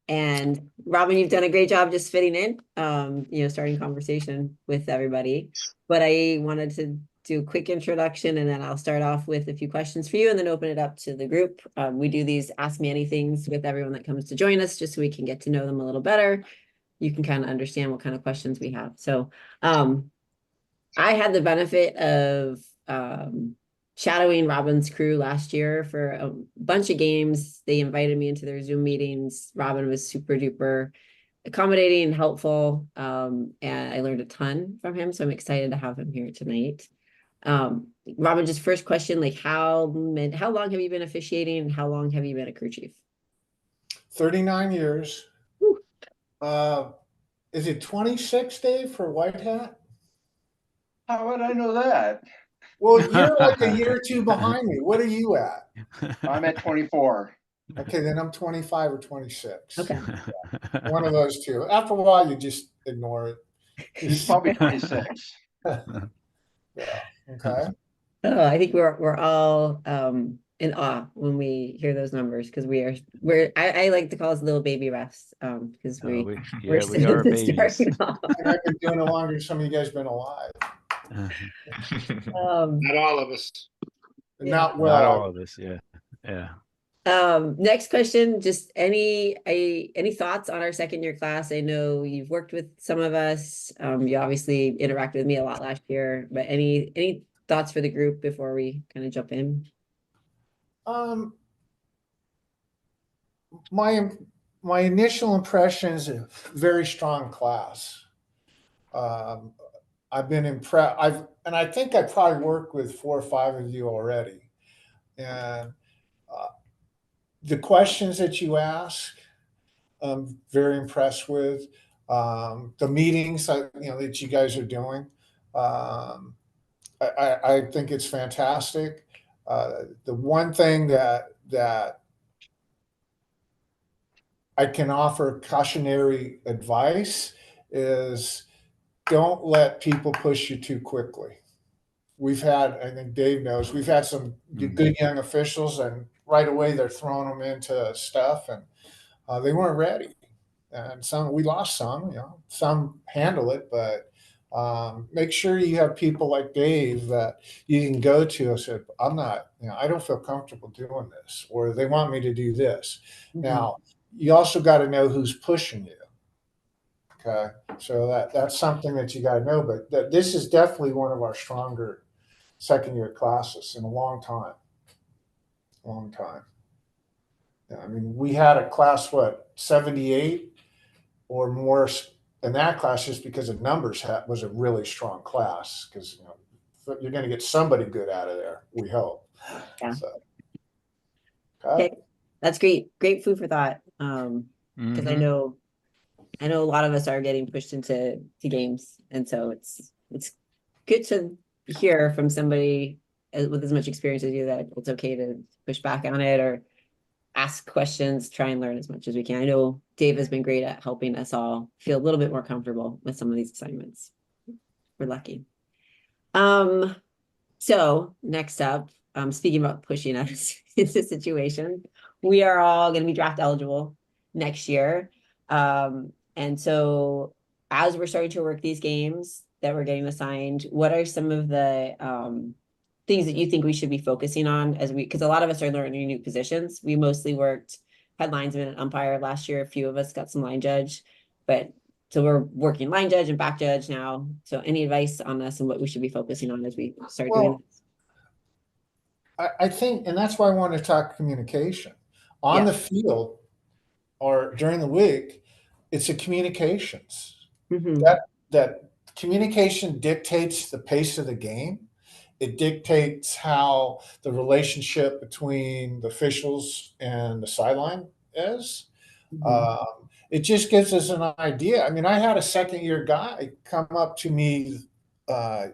And Robin, you've done a great job just fitting in, starting conversation with everybody. But I wanted to do a quick introduction, and then I'll start off with a few questions for you and then open it up to the group. We do these Ask Me Anythings with everyone that comes to join us, just so we can get to know them a little better. You can kind of understand what kind of questions we have. So I had the benefit of shadowing Robin's crew last year for a bunch of games. They invited me into their Zoom meetings. Robin was super duper accommodating and helpful. And I learned a ton from him. So I'm excited to have him here tonight. Robin, just first question, like how long have you been officiating and how long have you been a crew chief? 39 years. Is it 26, Dave, for White Hat? How would I know that? Well, you're like a year or two behind me. What are you at? I'm at 24. Okay, then I'm 25 or 26. Okay. Yeah, one of those two. After a while, you just ignore it. He's probably 26. Yeah. Okay. Oh, I think we're all in awe when we hear those numbers, because I like to call us little baby refs, because we're we are babies. And I've been doing it longer than some of you guys been alive. Not all of us. Not all of us. Yeah. Next question, just any thoughts on our second year class? I know you've worked with some of us. You obviously interacted with me a lot last year, but any thoughts for the group before we kind of jump in? My initial impression is a very strong class. I've been impressed. I think I probably worked with 4 or 5 of you already, and the questions that you ask, I'm very impressed with. The meetings that you guys are doing, I think it's fantastic. The one thing that I can offer cautionary advice is don't let people push you too quickly. I think Dave knows, we've had some good young officials, and right away they're throwing them into stuff, and they weren't ready. And we lost some, some handle it, but make sure you have people like Dave that you can go to and say, I don't feel comfortable doing this, or they want me to do this. Mm-hmm. Now, you also got to know who's pushing you. Okay. So that's something that you got to know, but this is definitely one of our stronger second year classes in a long time. Yeah, I mean, we had a class, 78 or more in that class, just because of numbers was a really strong class, because you're going to get somebody good out of there, we hope. Yeah. So, okay. That's great food for thought. Because I know a lot of us are getting pushed into games, and so it's good to hear from somebody with as much experience as you that it's okay to push back on it or ask questions, try and learn as much as we can. I know Dave has been great at helping us all feel a little bit more comfortable with some of these assignments. We're lucky. So next up, speaking about pushing us into situations, we are all going to be draft eligible next year. And so as we're starting to work these games that we're getting assigned, what are some of the things that you think we should be focusing on because a lot of us are learning new positions. We mostly had linesman and umpire last year. A few of us got some line judge, so we're working line judge and back judge now. So any advice on this and what we should be focusing on as we start doing this? I think, and that's why I want to talk communication on the field or during the week. It's the communications. Mm-hmm. That communication dictates the pace of the game. It dictates how the relationship between the officials and the sideline is. Mm-hmm. It just gives us an idea. I mean, I had a second-year guy come up to me a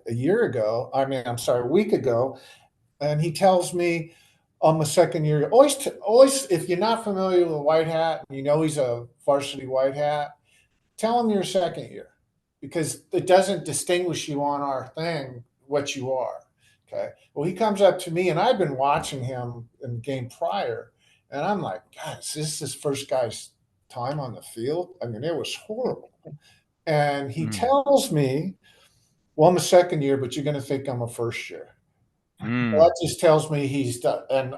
week ago, and he tells me, I'm a second year. Always, if you're not familiar with White Hat, he's a varsity White Hat, tell him you're a second year, because it doesn't distinguish you on our thing what you are. Okay. Well, he comes up to me, and I've been watching him in the game prior, and I'm like, God, this is his first time on the field. I mean, it was horrible. And he Mm. tells me, well, I'm a second year, but you're going to think I'm a first year. Mm. Well, that just tells me he's done. And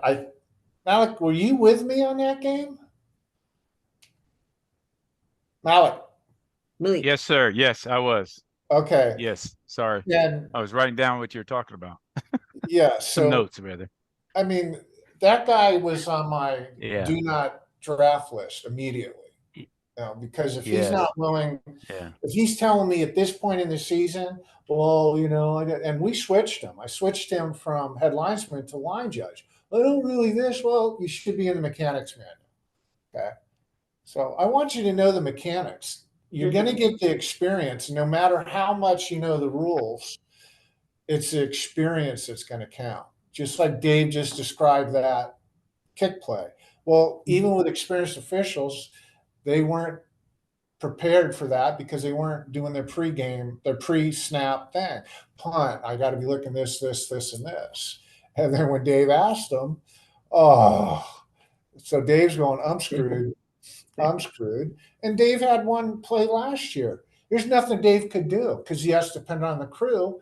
Malik, were you with me on that game? Malik. Malik. Yes, sir. Yes, I was. Okay. Yes. Sorry. Yeah. I was writing down what you were talking about. Yeah. Some So, notes, rather. I mean, that guy was on my Yeah. do not draft list immediately. Because if he's Yes. not willing, Yeah. if he's telling me at this point in the season, well, and we switched him. I switched him from head linesman to line judge. I don't really this. Well, you should be in the mechanics manual. Okay. So I want you to know the mechanics. You're going to get the experience. No matter how much you know the rules, it's the experience that's going to count. Just like Dave just described that kick play. Well, even with experienced officials, they weren't prepared for that because they weren't doing their pre-snap thing. Punt, I got to be looking this, and this. And then when Dave asked them, so Dave's going, I'm screwed. I'm screwed. And Dave had one play last year. There's nothing Dave could do because he has to depend on the crew.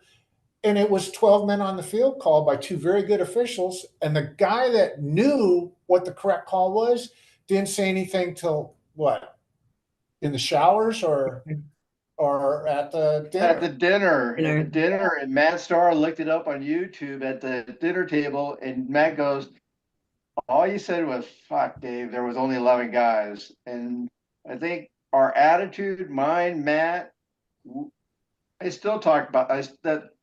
And it was 12 men on the field called by two very good officials. And the guy that knew what the correct call was didn't say anything till what? In the showers or at the dinner? At the dinner, and Matt Starr looked it up on YouTube at the dinner table, and Matt goes, all you said was, fuck, Dave, there was only 11 guys. And I think our attitude, mine, Matt, I still talk about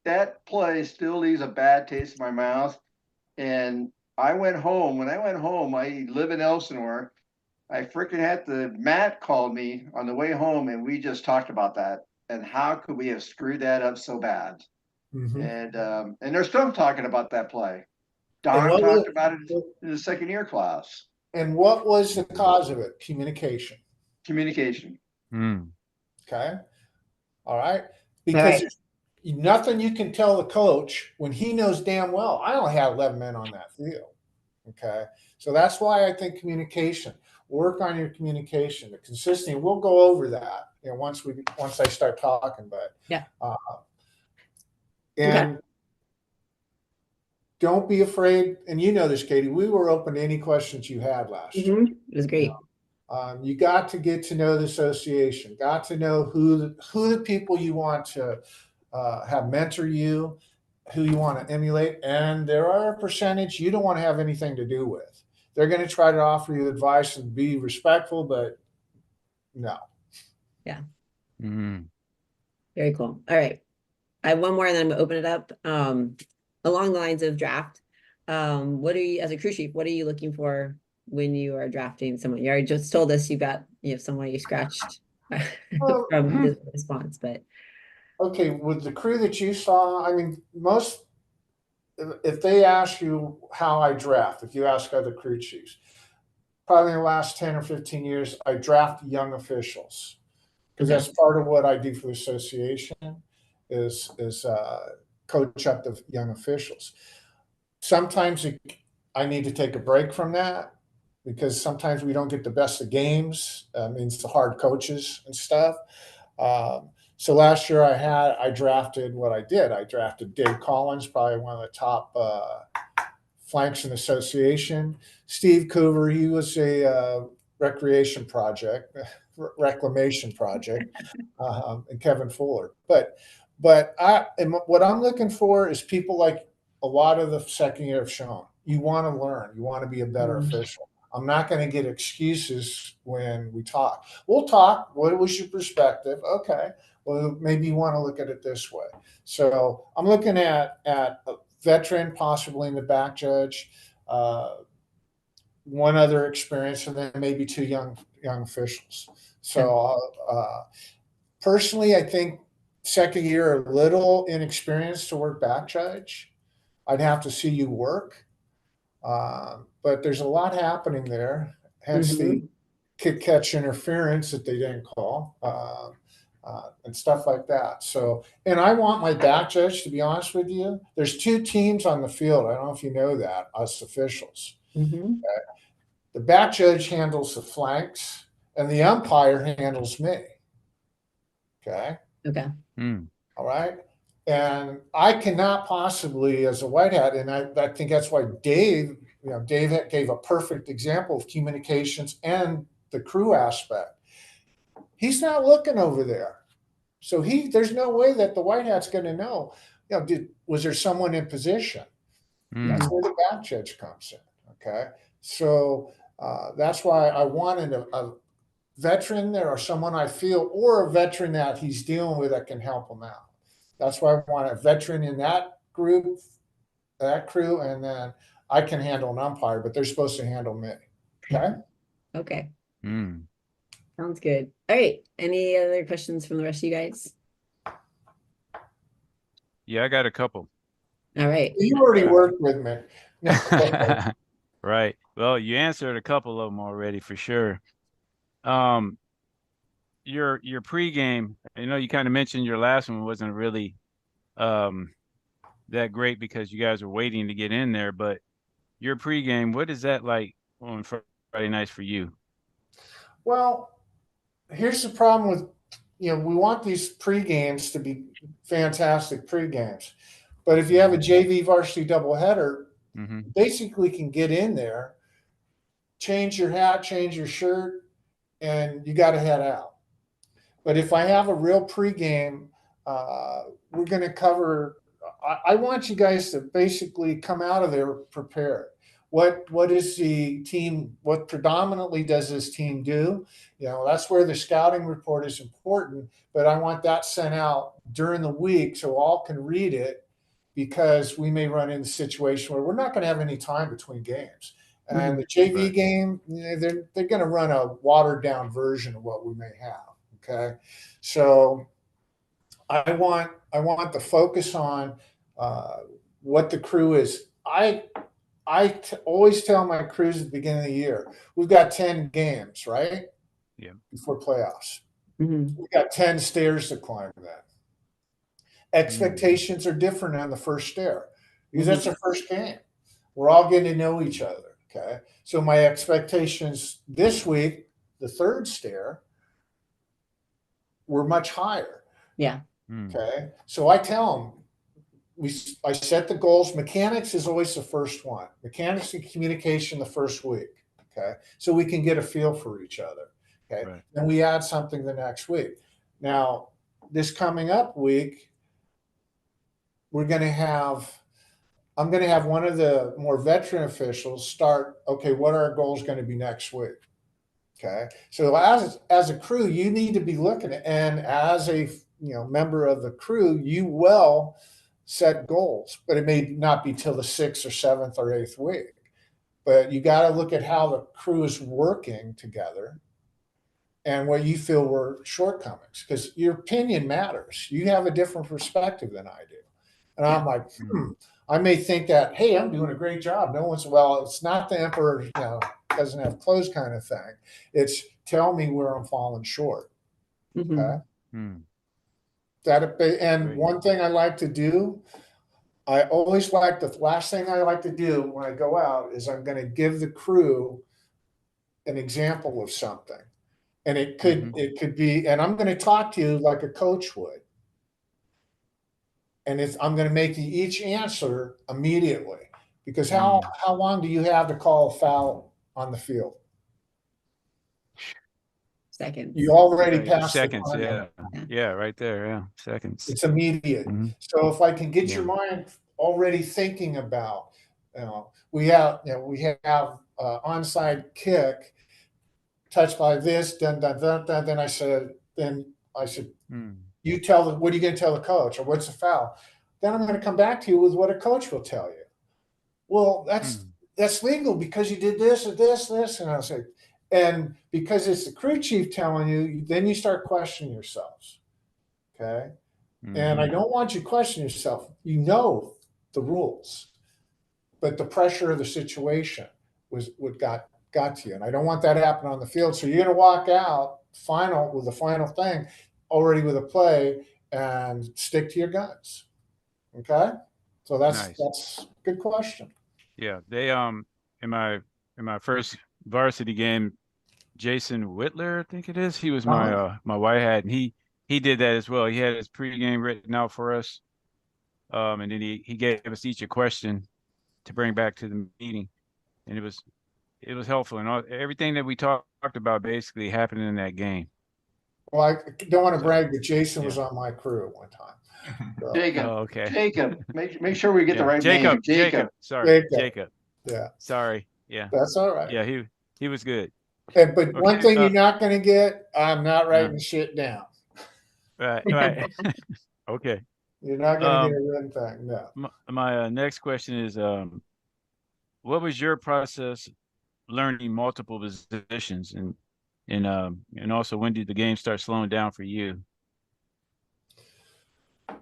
that play still leaves a bad taste in my mouth. And I went home. When I went home, I live in Elsinore. I freaking Matt called me on the way home, and we just talked about that. And how could we have screwed that up so bad? Mm-hmm. And they're still talking about that play. Don talked about it in the second year class. And what was the cause of it? Communication. Mm. Okay. All right. Because Right. nothing you can tell the coach when he knows damn well, I only had 11 men on that field. Okay. So that's why I think communication, work on your communication, the consistency. We'll go over that, once I start talking, but yeah. And don't be afraid. And you know this, Katie, we were open to any questions you had last year. It was great. You got to get to know the association, got to know who the people you want to have mentor you, who you want to emulate. And there are a percentage you don't want to have anything to do with. They're going to try to offer you advice and be respectful, but no. Yeah. Mm-hmm. Very cool. All right. I have one more and then I'm gonna open it up. Along the lines of draft, what are you, as a crew chief, what are you looking for when you are drafting someone? You already just told us you got, someone you scratched from this response, but. Okay, with the crew that you saw, I mean, if they ask you how I draft, if you ask other crew chiefs, probably in the last 10 or 15 years, I draft young officials because that's part of what I do for the association is coach up the young officials. Sometimes I need to take a break from that because sometimes we don't get the best of games. Means the hard coaches and stuff. So last year I drafted what I did. I drafted Dave Collins, probably one of the top flanks in the association. Steve Coover, he was a reclamation project, and Kevin Fuller. But what I'm looking for is people like a lot of the second year have shown. You want to learn. You want to be a better official. I'm not going to get excuses when we talk. We'll talk. What was your perspective? Okay. Well, maybe you want to look at it this way. So I'm looking at a veteran, possibly in the back judge, one other experience, and then maybe two young officials. So personally, I think second year, a little inexperienced to work back judge. I'd have to see you work. But there's a lot happening there, hence the kick catch interference that they didn't call, and stuff like that. So, and I want my back judge, to be honest with you, there's two teams on the field. I don't know if you know that, us officials. Okay? The back judge handles the flanks and the umpire handles me. Okay. Okay. Mm. All right. And I cannot possibly, as a white hat, and I think that's why Dave, Dave gave a perfect example of communications and the crew aspect. He's not looking over there. So there's no way that the white hat's going to know, was there someone in position? That's Mm. where the back judge comes in. Okay. So that's why I wanted a veteran there, or someone I feel, or a veteran that he's dealing with that can help him out. That's why I want a veteran in that group, that crew, and then I can handle an umpire, but they're supposed to handle me. Okay. Okay. Mm. Sounds good. All right. Any other questions from the rest of you guys? Yeah, I got a couple. All right. You already worked with me. Right. Well, you answered a couple of them already for sure. Your pregame, you kind of mentioned your last one wasn't really that great because you guys were waiting to get in there, but your pregame, what is that like on Friday nights for you? Well, here's the problem with, we want these pre-games to be fantastic pre-games. But if you have a JV varsity doubleheader, basically can get in there, change your hat, change your shirt, and you got to head out. But if I have a real pregame, we're going to cover. I want you guys to basically come out of there prepared. What is the team? What predominantly does this team do? That's where the scouting report is important. But I want that sent out during the week so all can read it, because we may run into a situation where we're not going to have any time between games. And the JV game, they're going to run a watered down version of what we may have. Okay, so I want the focus on what the crew is. I always tell my crews at the beginning of the year, we've got 10 games, right? Yeah. Before playoffs. We've got 10 stairs to climb then. Expectations are different on the first stair because that's the first game. We're all getting to know each other. Okay, so my expectations this week, the third stair, were much higher. Yeah. Okay. So I tell them, I set the goals. Mechanics is always the first one. Mechanics and communication the first week. Okay. So we can get a feel for each other. Okay. Right. And we add something the next week. Now, this coming up week, I'm going to have one of the more veteran officials start, okay, what are our goals going to be next week? Okay. So as a crew, you need to be looking at, and as a member of the crew, you will set goals, but it may not be till the 6th or 7th or 8th week. But you got to look at how the crew is working together and what you feel were shortcomings, because your opinion matters. You have a different perspective than I do. And I'm like, I may think that, hey, I'm doing a great job. No one's, well, it's not the emperor, doesn't have clothes kind of thing. It's tell me where I'm falling short. Okay. And one thing I like to do, I always like, the last thing I like to do when I go out is I'm going to give the crew an example of something. And it could be, and I'm going to talk to you like a coach would. And I'm going to make you each answer immediately, because how long do you have to call a foul on the field? Seconds. You already passed seconds. the time. Yeah, right there. Yeah, seconds. It's immediate. So if I can get your mind already thinking about, we have onside kick, touched by this, then I said, you tell them, what are you going to tell the coach, or what's the foul? Then I'm going to come back to you with what a coach will tell you. Well, that's legal because you did this or this, and I'll say, and because it's the crew chief telling you, then you start questioning yourselves. Okay. And I don't want you to question yourself. You know the rules, but the pressure of the situation was what got to you. And I don't want that to happen on the field. So you're going to walk out with the final thing already with a play and stick to your guns. Okay. So that's a good question. Yeah. They, in my first varsity game, Jason Whitler, I think it is. He was Uh-huh. my white hat, and he did that as well. He had his pregame written out for us, and then he gave us each a question to bring back to the meeting, and it was helpful, and everything that we talked about basically happened in that game. Well, I don't want to So brag, but Jason yeah. was on my crew at one time. So, Jacob, Oh, okay. Jacob, make sure we get the Yeah, right name. Jacob. Sorry, Jacob, Jacob. yeah, Sorry. Yeah, that's all right. yeah. He was good. But one Okay. thing you're not going to get, I'm not Uh, writing shit down. right. Okay. You're not going to get a written thing. No. My next question is, what was your process learning multiple positions, and also when did the game start slowing down for you,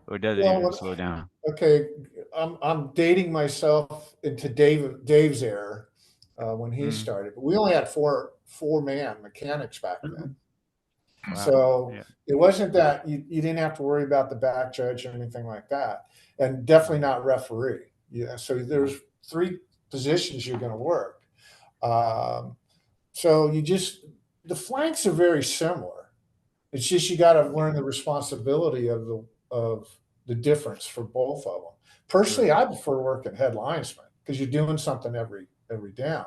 or does it even Well, slow down? okay, I'm dating myself into Dave's era when he Mm, started. But we only had four-man mechanics back then. wow. So Yeah. it wasn't that you didn't have to worry about the back judge or anything like that, and definitely not referee. Yeah, so there's three positions you're going to work. So the flanks are very similar. It's just you got to learn the responsibility of the difference for both of them. Personally, Right. I prefer working head linesman because you're doing something every down.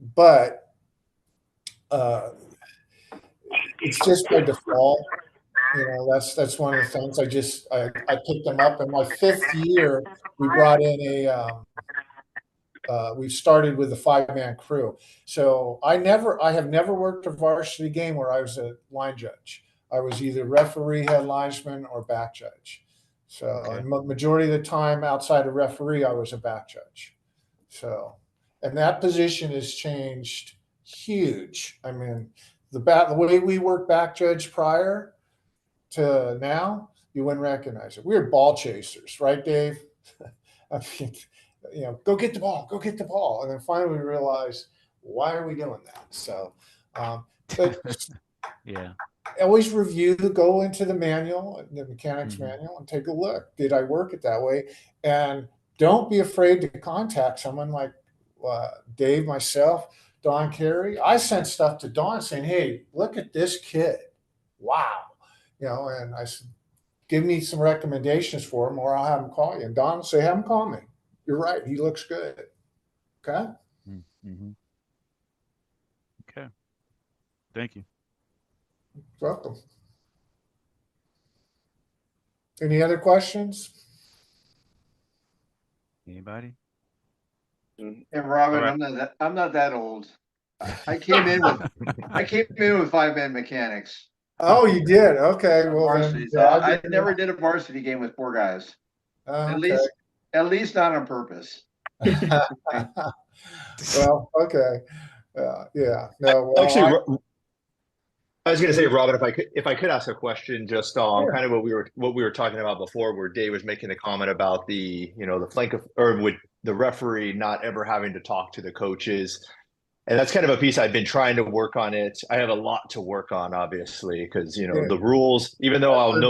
But it's just by default. That's one of the things I picked them up in my fifth year. We brought in we started with a 5-man crew. So I have never worked a varsity game where I was a line judge. I was either referee, head linesman, or back judge. So Okay. majority of the time outside of referee, I was a back judge. So, and that position has changed huge. I mean, the way we work back judge prior to now, you wouldn't recognize it. We were ball chasers, right, Dave? I mean, go get the ball, go get the ball. And then finally we realized, why are we doing that? So, but Yeah. always go into the manual, the mechanics Hmm. manual, and take a look. Did I work it that way? And don't be afraid to contact someone like Dave, myself, Don Carey. I sent stuff to Don saying, hey, look at this kid. Wow. And I said, give me some recommendations for him or I'll have him call you. And Don will say, have him call me. You're right. He looks good. Okay. Mm-hmm. Okay. Thank you. Welcome. Any other questions? Anybody? And Robin, All right. I'm not that old. I came in with 5-man mechanics Oh, you did. Okay. Well, then, varsity. So yeah, I never did a varsity game with 4 guys. okay. At least not on purpose. Well, okay. Yeah. No. Well, Actually, I was going to say, Robin, if I could ask a question, just Sure. kind of what we were talking about before, where Dave was making the comment about the flank or with the referee not ever having to talk to the coaches, and that's kind of a piece I've been trying to work on. I have a lot to work on, obviously, because Yeah. the rules. Even though I've heard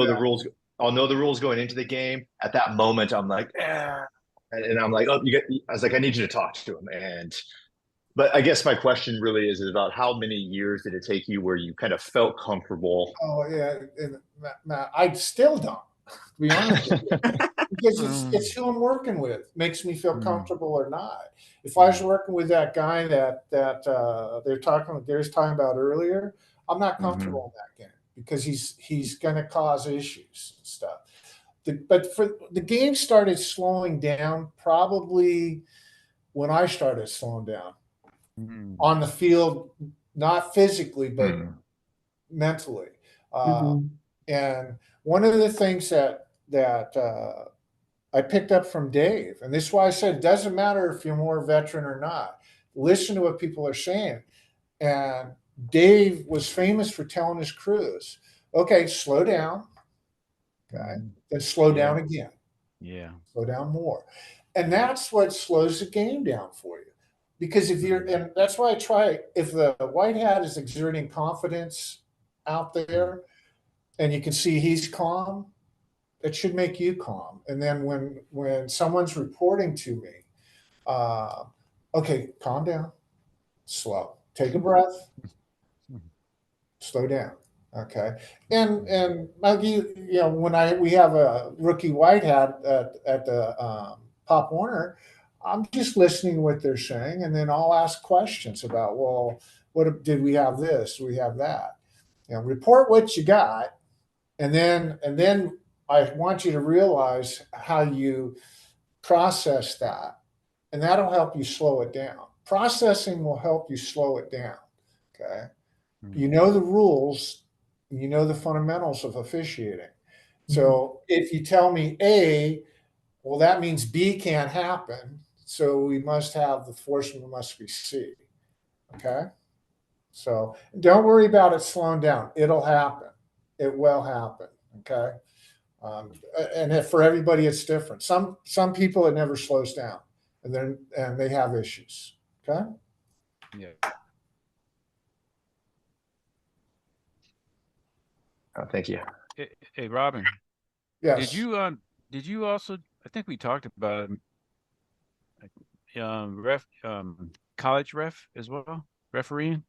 I'll know the rules going into the game. At that moment, I'm like, and I'm like, oh, I was like, I need you to talk to him, But I guess my question really is about how many years did it take you where you kind of felt comfortable? Oh, yeah. And Matt, I still don't, to be honest with you, because it's who I'm working with makes me feel comfortable or not. If I was working with that guy that they're talking about earlier, I'm not comfortable in that game because he's going to cause issues and stuff. But for the game started slowing down probably when I started slowing down on the field, not physically, but mentally. And one of the things that I picked up from Dave, and this is why I said it doesn't matter if you're more veteran or not. Listen to what people are saying. And Dave was famous for telling his crews, okay, slow down. Okay. Then slow down again. Yeah. Slow down more. And that's what slows the game down for you. Because and that's why I try, if the white hat is exerting confidence out there and you can see he's calm, it should make you calm. And then when someone's reporting to me, okay, calm down, slow, take a breath, slow down. Okay. And like you know, when we have a rookie white hat at the Pop Warner, I'm just listening to what they're saying, and then I'll ask questions about, well, what did we have this? We have that. You know, report what you got, and then I want you to realize how you process that, and that'll help you slow it down. Processing will help you slow it down. Okay. You know the rules, you know the fundamentals of officiating. So if you tell me A, well, that means B can't happen. So we must have the enforcement must be C. Okay. So don't worry about it slowing down. It'll happen. It will happen. Okay. And if for everybody, it's different. Some people, it never slows down, and they have issues. Okay. Yeah. Thank you. Hey, Robin, Yes. did you also, I think we talked about college ref as well, refereeing?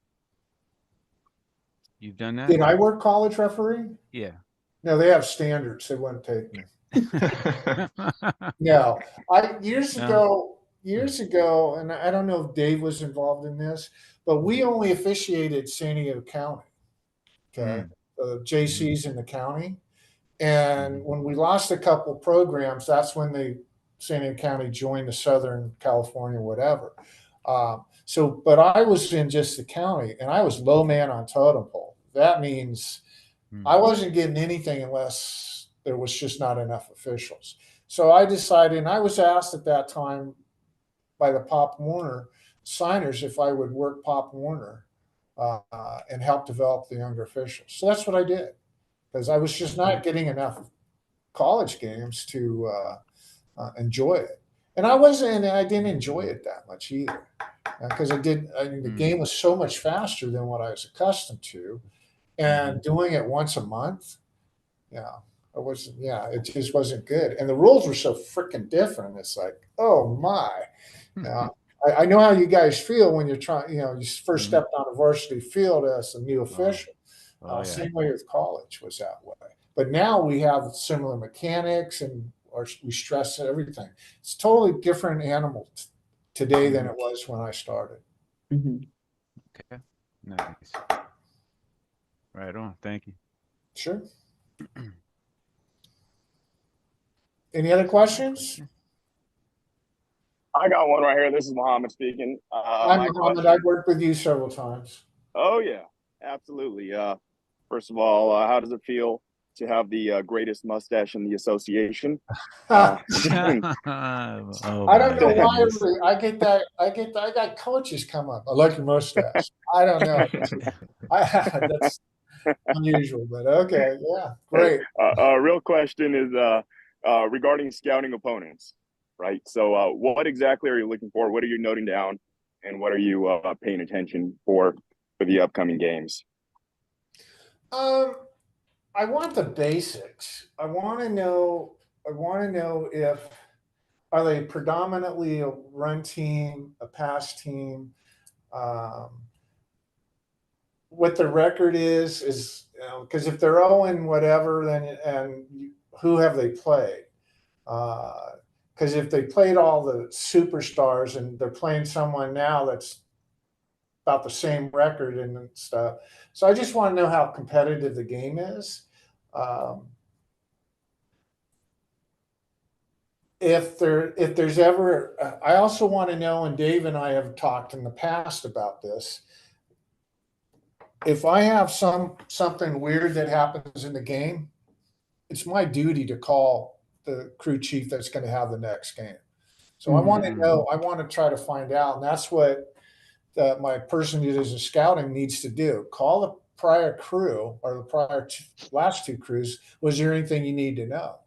You've done that? Did I work college referee? Yeah. No, they have standards. They wouldn't take me. No, years ago, and I don't know if Dave was involved in this, but we only officiated San Diego County. Okay. JCs in the county. And when we lost a couple programs, that's when San Diego County joined the Southern California, whatever. But I was in just the county, and I was low man on totem pole. That means I wasn't getting anything unless there was just not enough officials. So I decided, and I was asked at that time by the Pop Warner signers if I would work Pop Warner and help develop the younger officials. So that's what I did, because I was just not getting enough college games to enjoy it. And I didn't enjoy it that much either, because the game was so much faster than what I was accustomed to, and doing it once a month, it just wasn't good. And the rules were so freaking different. It's like, oh my. I know how you guys feel when you're trying, you first stepped on a varsity field as a new official. Same way with college was that way. But now we have similar mechanics, and we stress everything. It's a totally different animal today than it was when I started. Okay. Nice. Right on. Thank you. Sure. Any other questions? I got one right here. This is Muhammad speaking. I'm Muhammad. I've worked with you several times. Oh, yeah, absolutely. First of all, how does it feel to have the greatest mustache in the association? I don't know why I get that. I got coaches come up. I like your mustache. I don't know. That's unusual, but okay. Yeah, great. Real question is regarding scouting opponents, right? So what exactly are you looking for? What are you noting down? And what are you paying attention for the upcoming games? I want the basics. I want to know if are they predominantly a run team, a pass team, what the record is because if they're 0 whatever, then who have they played? Because if they played all the superstars and they're playing someone now that's about the same record and stuff. So I just want to know how competitive the game is. If there's ever, I also want to know, and Dave and I have talked in the past about this, if I have something weird that happens in the game, it's my duty to call the crew chief that's going to have the next game. So I want to know, I want to try to find out, and that's what my person who does the scouting needs to do. Call the prior crew or the last two crews. Was there anything you need to know?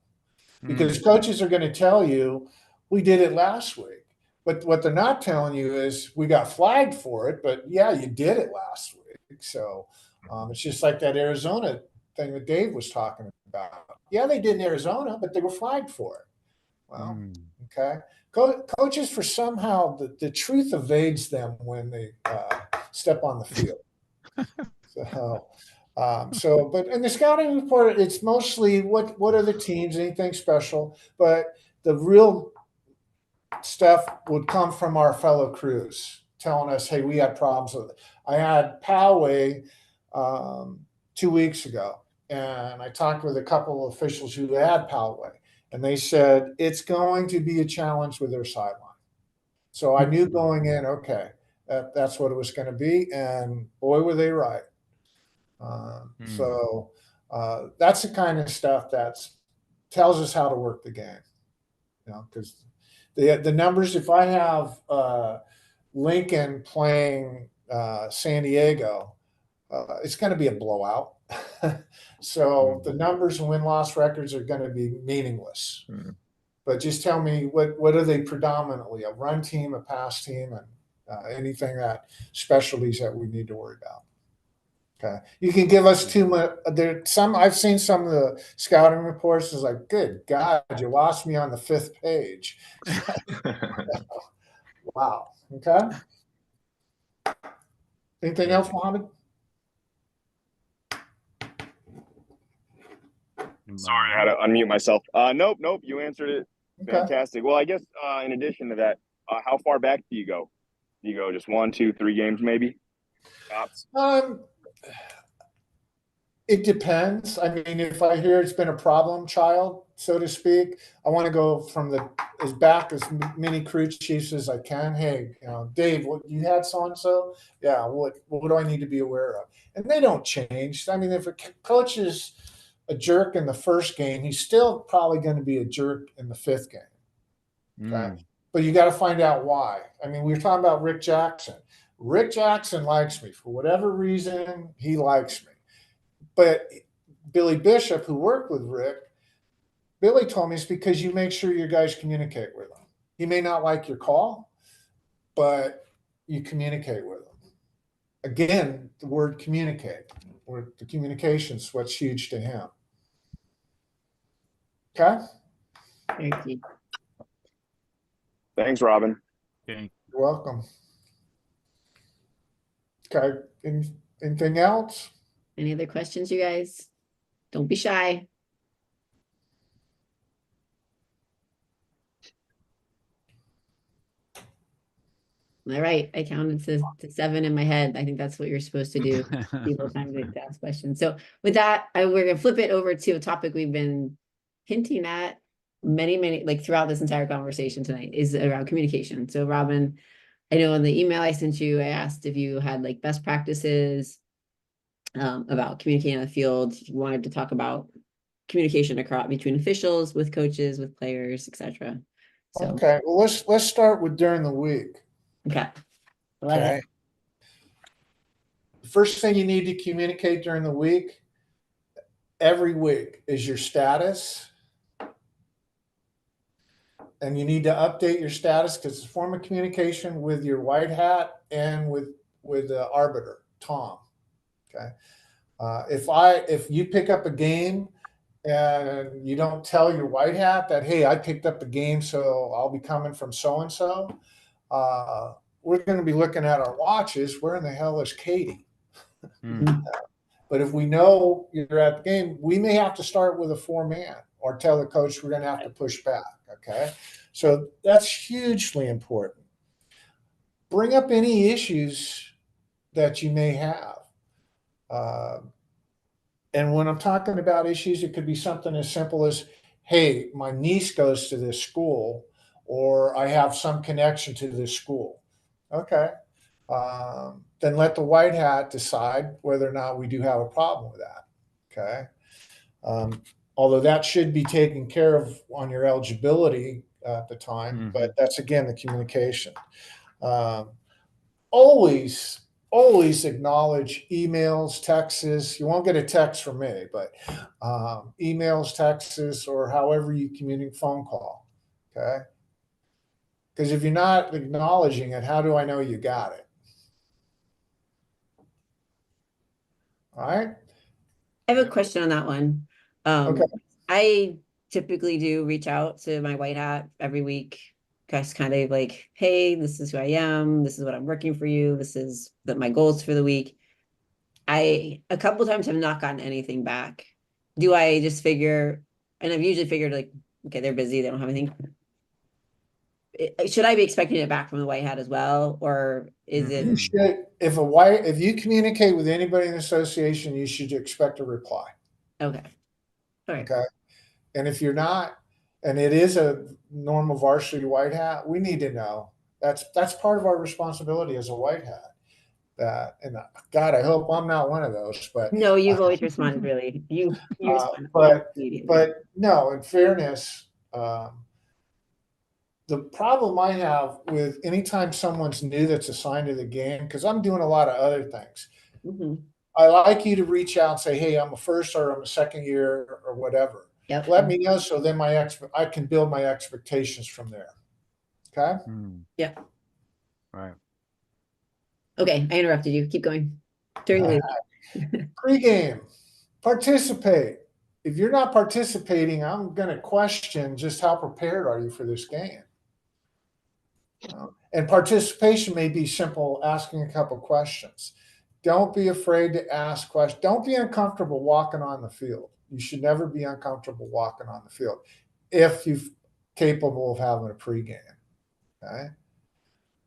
Because coaches are going to tell you, we did it last week. But what they're not telling you is we got flagged for it, but yeah, you did it last week. So it's just like that Arizona thing that Dave was talking about. Yeah, they did in Arizona, but they were flagged for it. Well, okay. Coaches, for somehow, the truth evades them when they step on the field. But in the scouting report, it's mostly what are the teams, anything special, but the real stuff would come from our fellow crews telling us, hey, we had problems with it. I had Poway 2 weeks ago, and I talked with a couple of officials who had Poway, and they said it's going to be a challenge with their sideline. So I knew going in, okay, that's what it was going to be, and boy, were they right. So that's the kind of stuff that tells us how to work the game, because the numbers, if I have Lincoln playing San Diego, it's going to be a blowout. So the numbers and win-loss records are going to be meaningless. But just tell me, what are they predominantly? A run team, a pass team, and anything that specialties that we need to worry about. Okay, you can give us too much. I've seen some of the scouting reports. Is like, good God, you lost me on the 5th page. Wow. Okay. Anything else, Mohammed? Sorry, I had to unmute myself. Nope. You answered it. Okay. Fantastic. Well, I guess in addition to that, how far back do you go? Do you go just 1, 2, 3 games maybe? Tops? It depends. I mean, if I hear it's been a problem child, so to speak, I want to go from as back as many crew chiefs as I can. Hey, Dave, you had so and so? Yeah. What do I need to be aware of? And they don't change. I mean, if a coach is a jerk in the first game, he's still probably going to be a jerk in the 5th game. Okay. But you got to find out why. I mean, we were talking about Rick Jackson. Rick Jackson likes me for whatever reason. He likes me. But Billy Bishop, who worked with Rick, Billy told me it's because you make sure your guys communicate with him. He may not like your call, but you communicate with him. Again, the word communicate, or the communication is what's huge to him. Okay? Thank you. Thanks, Robin. You're welcome. Okay. Anything else? Any other questions, you guys? Don't be shy. All right, I counted to 7 in my head. I think that's what you're supposed to do. People time to ask questions. So with that, we're gonna flip it over to a topic we've been hinting at many, like throughout this entire conversation tonight, is around communication. So Robin, I know in the email I sent you, I asked if you had like best practices about communicating on the field. You wanted to talk about communication across between officials, with coaches, with players, etc. So okay, well let's start with during the week. Okay. Okay. The first thing you need to communicate during the week, every week, is your status. And you need to update your status because it's a form of communication with your white hat and with the arbiter, Tom. Okay. If you pick up a game and you don't tell your white hat that, hey, I picked up the game, so I'll be coming from so-and-so, we're going to be looking at our watches. Where in the hell is Katie? But if we know you're at the game, we may have to start with a 4-man or tell the coach we're going to have to push back. Okay. So that's hugely important. Bring up any issues that you may have. And when I'm talking about issues, it could be something as simple as, hey, my niece goes to this school, or I have some connection to this school. Okay. Then let the white hat decide whether or not we do have a problem with that. Okay. Although that should be taken care of on your eligibility at the time, but that's again the communication. Always acknowledge emails, texts. You won't get a text from me, but emails, texts, or however you communicate, phone call. Okay. Because if you're not acknowledging it, how do I know you got it? All right. I have a question on that one. Okay. I typically do reach out to my white hat every week just kind of like, hey, this is who I am. This is what I'm working for you. This is my goals for the week. A couple times have not gotten anything back. Do I just figure, and I've usually figured like, okay, they're busy, they don't have anything. Should I be expecting it back from the White Hat as well? Or is You it, should, if you communicate with anybody in the association, you should expect a reply. okay. All right. Okay. And if you're not, and it is a normal varsity White Hat, we need to know. That's part of our responsibility as a White Hat. That, and God, I hope I'm not one of those, but No, you've always responded really. You respond immediately. but no, in fairness, the problem I have with anytime someone's new that's assigned to the game, because I'm doing a lot of other things, Mhm. I like you to reach out and say, hey, I'm a first or I'm a second year or whatever. Yep. Let me know so then I can build my expectations from there. Okay. Yeah. Right. Okay, I interrupted you. Keep going. During the week. Pre-game, participate. If you're not participating, I'm going to question just how prepared are you for this game. And participation may be simple, asking a couple questions. Don't be afraid to ask questions. Don't be uncomfortable walking on the field. You should never be uncomfortable walking on the field if you're capable of having a pregame. Okay.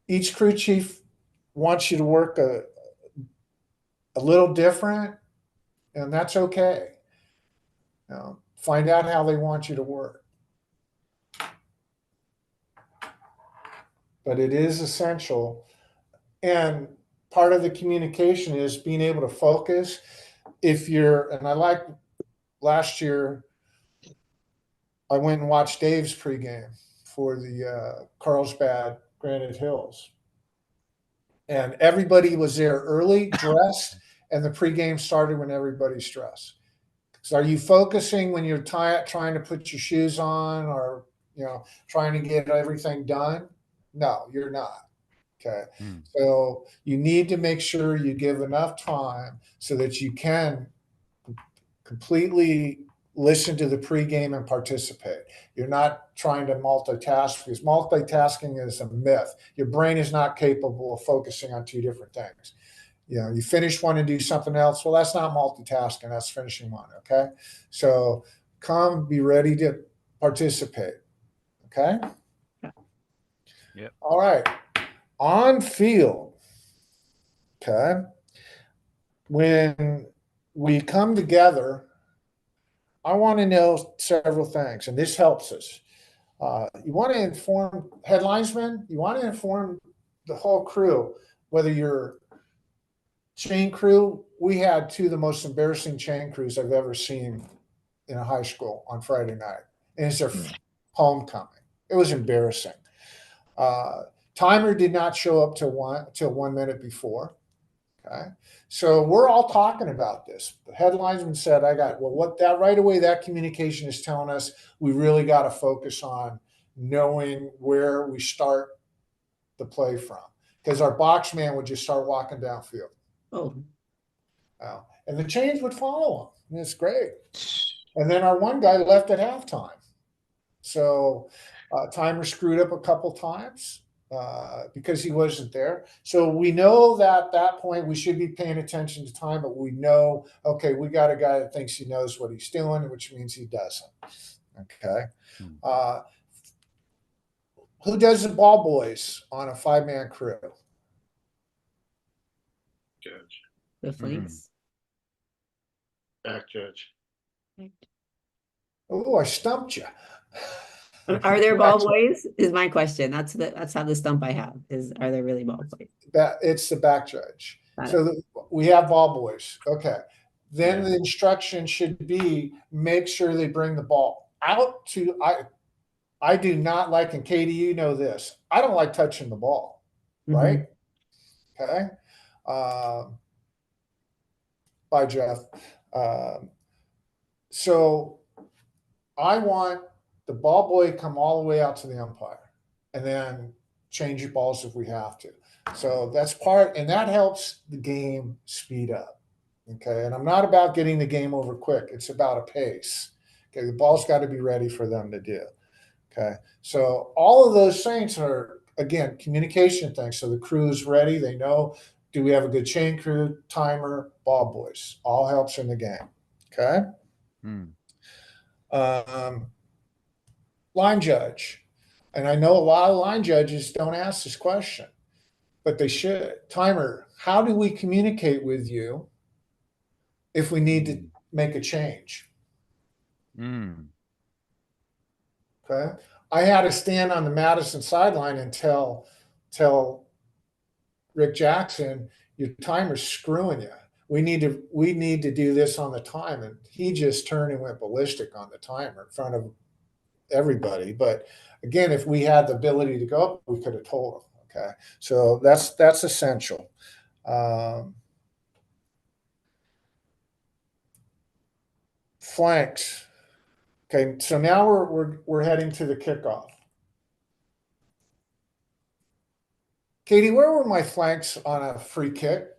Each crew chief wants you to work a little different, and that's okay. Find out how they want you to work. But it is essential. And part of the communication is being able to focus. And I like last year, I went and watched Dave's pregame for the Carlsbad Granite Hills. And everybody was there early, dressed, and the pregame started when everybody's dressed. So are you focusing when you're trying to put your shoes on or, trying to get everything done? No, you're not. Okay. So you need to make sure you give enough time so that you can completely listen to the pregame and participate. You're not trying to multitask, because multitasking is a myth. Your brain is not capable of focusing on two different things. You finish one and do something else. Well, that's not multitasking. That's finishing one. Okay. So come, be ready to participate. Okay. Yep. All right. On field. Okay. When we come together, I want to know several things, and this helps us. You want to inform headlinesmen. You want to inform the whole crew, whether you're chain crew. We had two of the most embarrassing chain crews I've ever seen in a high school on Friday night, and it's their homecoming. It was embarrassing. Timer did not show up till 1 minute before. Okay, so we're all talking about this. The headlinesman said, that communication is telling us we really got to focus on knowing where we start the play from, because our box man would just start walking downfield. And the chains would follow him. And it's great. And then our one guy left at halftime. So Timer screwed up a couple times because he wasn't there. So we know that at that point we should be paying attention to time, but we know, okay, we got a guy that thinks he knows what he's doing, which means he doesn't. Okay. Who does the ball boys on a 5-man crew? Judge. The flanks. Back judge. Oh, I stumped you. Are there ball boys? Is my question. That's how the stump I have is. Are there really ball boys? It's the back judge. So we have ball boys. Okay. Then the instruction should be make sure they bring the ball out to. I do not like, and Katie, you know this. I don't like touching the ball. Right. Okay. Bye, Jeff. So I want the ball boy to come all the way out to the umpire and then change your balls if we have to. So that's part, and that helps the game speed up. Okay. And I'm not about getting the game over quick. It's about a pace. Okay. The ball's got to be ready for them to do. Okay. So all of those things are, again, communication things. So the crew's ready. They know, do we have a good chain crew, timer, ball boys? All helps in the game. Okay. Hmm. Line judge. And I know a lot of line judges don't ask this question, but they should. Timer, how do we communicate with you if we need to make a change? Mm. Okay. I had to stand on the Madison sideline and tell Rick Jackson, your timer's screwing you. We need to do this on the time. And he just turned and went ballistic on the timer in front of everybody. But again, if we had the ability to go up, we could have told him. Okay. So that's essential. Flanks. Okay. So now we're heading to the kickoff. Katie, where were my flanks on a free kick?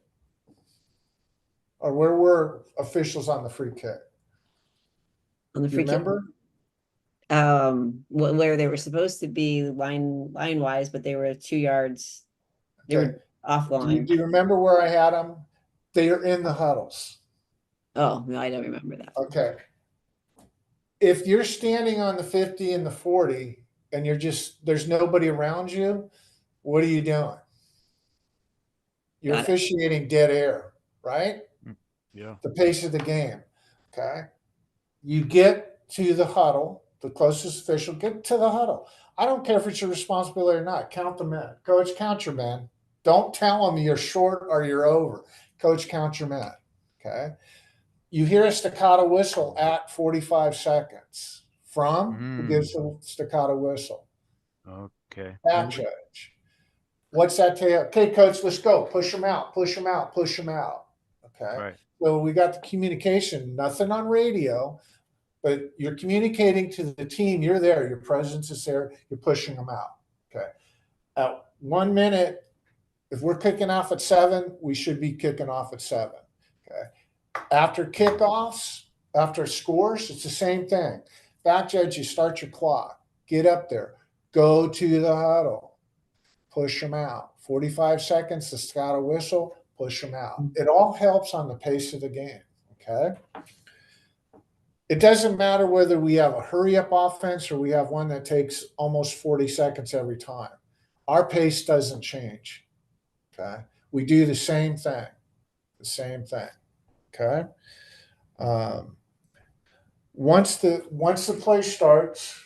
Or where were officials on the free kick? On the You free kick, remember? where they were supposed to be line wise, but they were 2 yards. They Okay. were off Do line. you remember where I had them? They are in the huddles. Oh, no, I don't remember that. Okay. If you're standing on the 50 and the 40 and there's nobody around you, what are you doing? You're Got it. officiating dead air, right? Yeah. The pace of the game. Okay. You get to the huddle, the closest official, get to the huddle. I don't care if it's your responsibility or not. Count the men. Coach, count your men. Don't tell them you're short or you're over. Coach, count your men. Okay. You hear a staccato whistle at 45 seconds from who gives the staccato whistle? Okay. Back judge. What's that tell you? Okay, coach, let's go. Push them out, push them out, push them out. Okay. Right. So we got the communication, nothing on radio, but you're communicating to the team. You're there. Your presence is there. You're pushing them out. Okay. At 1 minute, if we're kicking off at 7, we should be kicking off at 7. Okay. After kickoffs, after scores, it's the same thing. Back judge, you start your clock. Get up there. Go to the huddle. Push them out. 45 seconds, the staccato whistle, push them out. It all helps on the pace of the game. Okay. It doesn't matter whether we have a hurry up offense or we have one that takes almost 40 seconds every time. Our pace doesn't change. Okay. We do the same thing. The same thing. Okay. Once the play starts,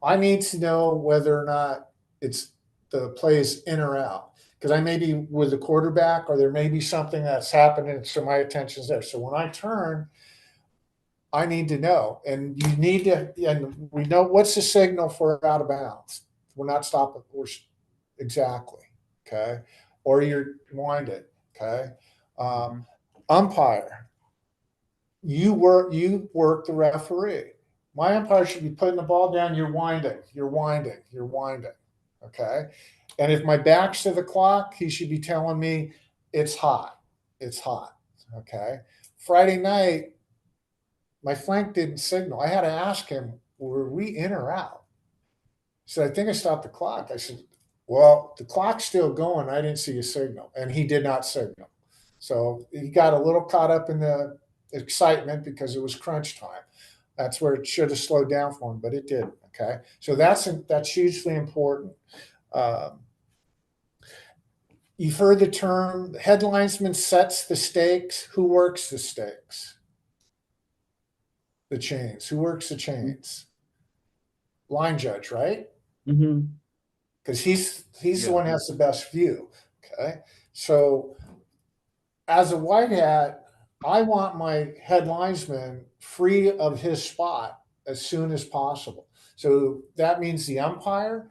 I need to know whether or not the play is in or out, because I may be with the quarterback or there may be something that's happening, so my attention's there. So when I turn, I need to know, and you need to, and we know what's the signal for out of bounds. We're not stopping. Exactly. Okay. Or you're winded. Okay. Umpire. You work the referee. My umpire should be putting the ball down. You're winding. Okay. And if my back's to the clock, he should be telling me it's hot. Okay. Friday night, my flank didn't signal. I had to ask him, were we in or out? He said, I think I stopped the clock. I said, well, the clock's still going. I didn't see a signal. And he did not signal. So he got a little caught up in the excitement because it was crunch time. That's where it should have slowed down for him, but it didn't. Okay. So that's hugely important. You've heard the term headlinesman sets the stakes. Who works the stakes? The chains. Who works the chains? Line judge, right? Because he's the one who has the best view. Okay. So as a white hat, I want my head linesman free of his spot as soon as possible. So that means the umpire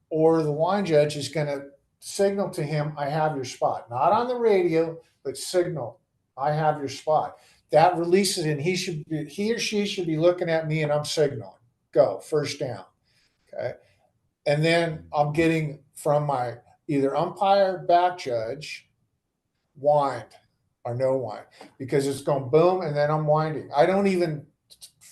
or the line judge is going to signal to him, I have your spot. Not on the radio, but signal, I have your spot. That releases it, and he or she should be looking at me and I'm signaling. Go, first down. Okay. And then I'm getting from my either umpire, back judge, wind or no wind, because it's going boom and then I'm winding. I don't even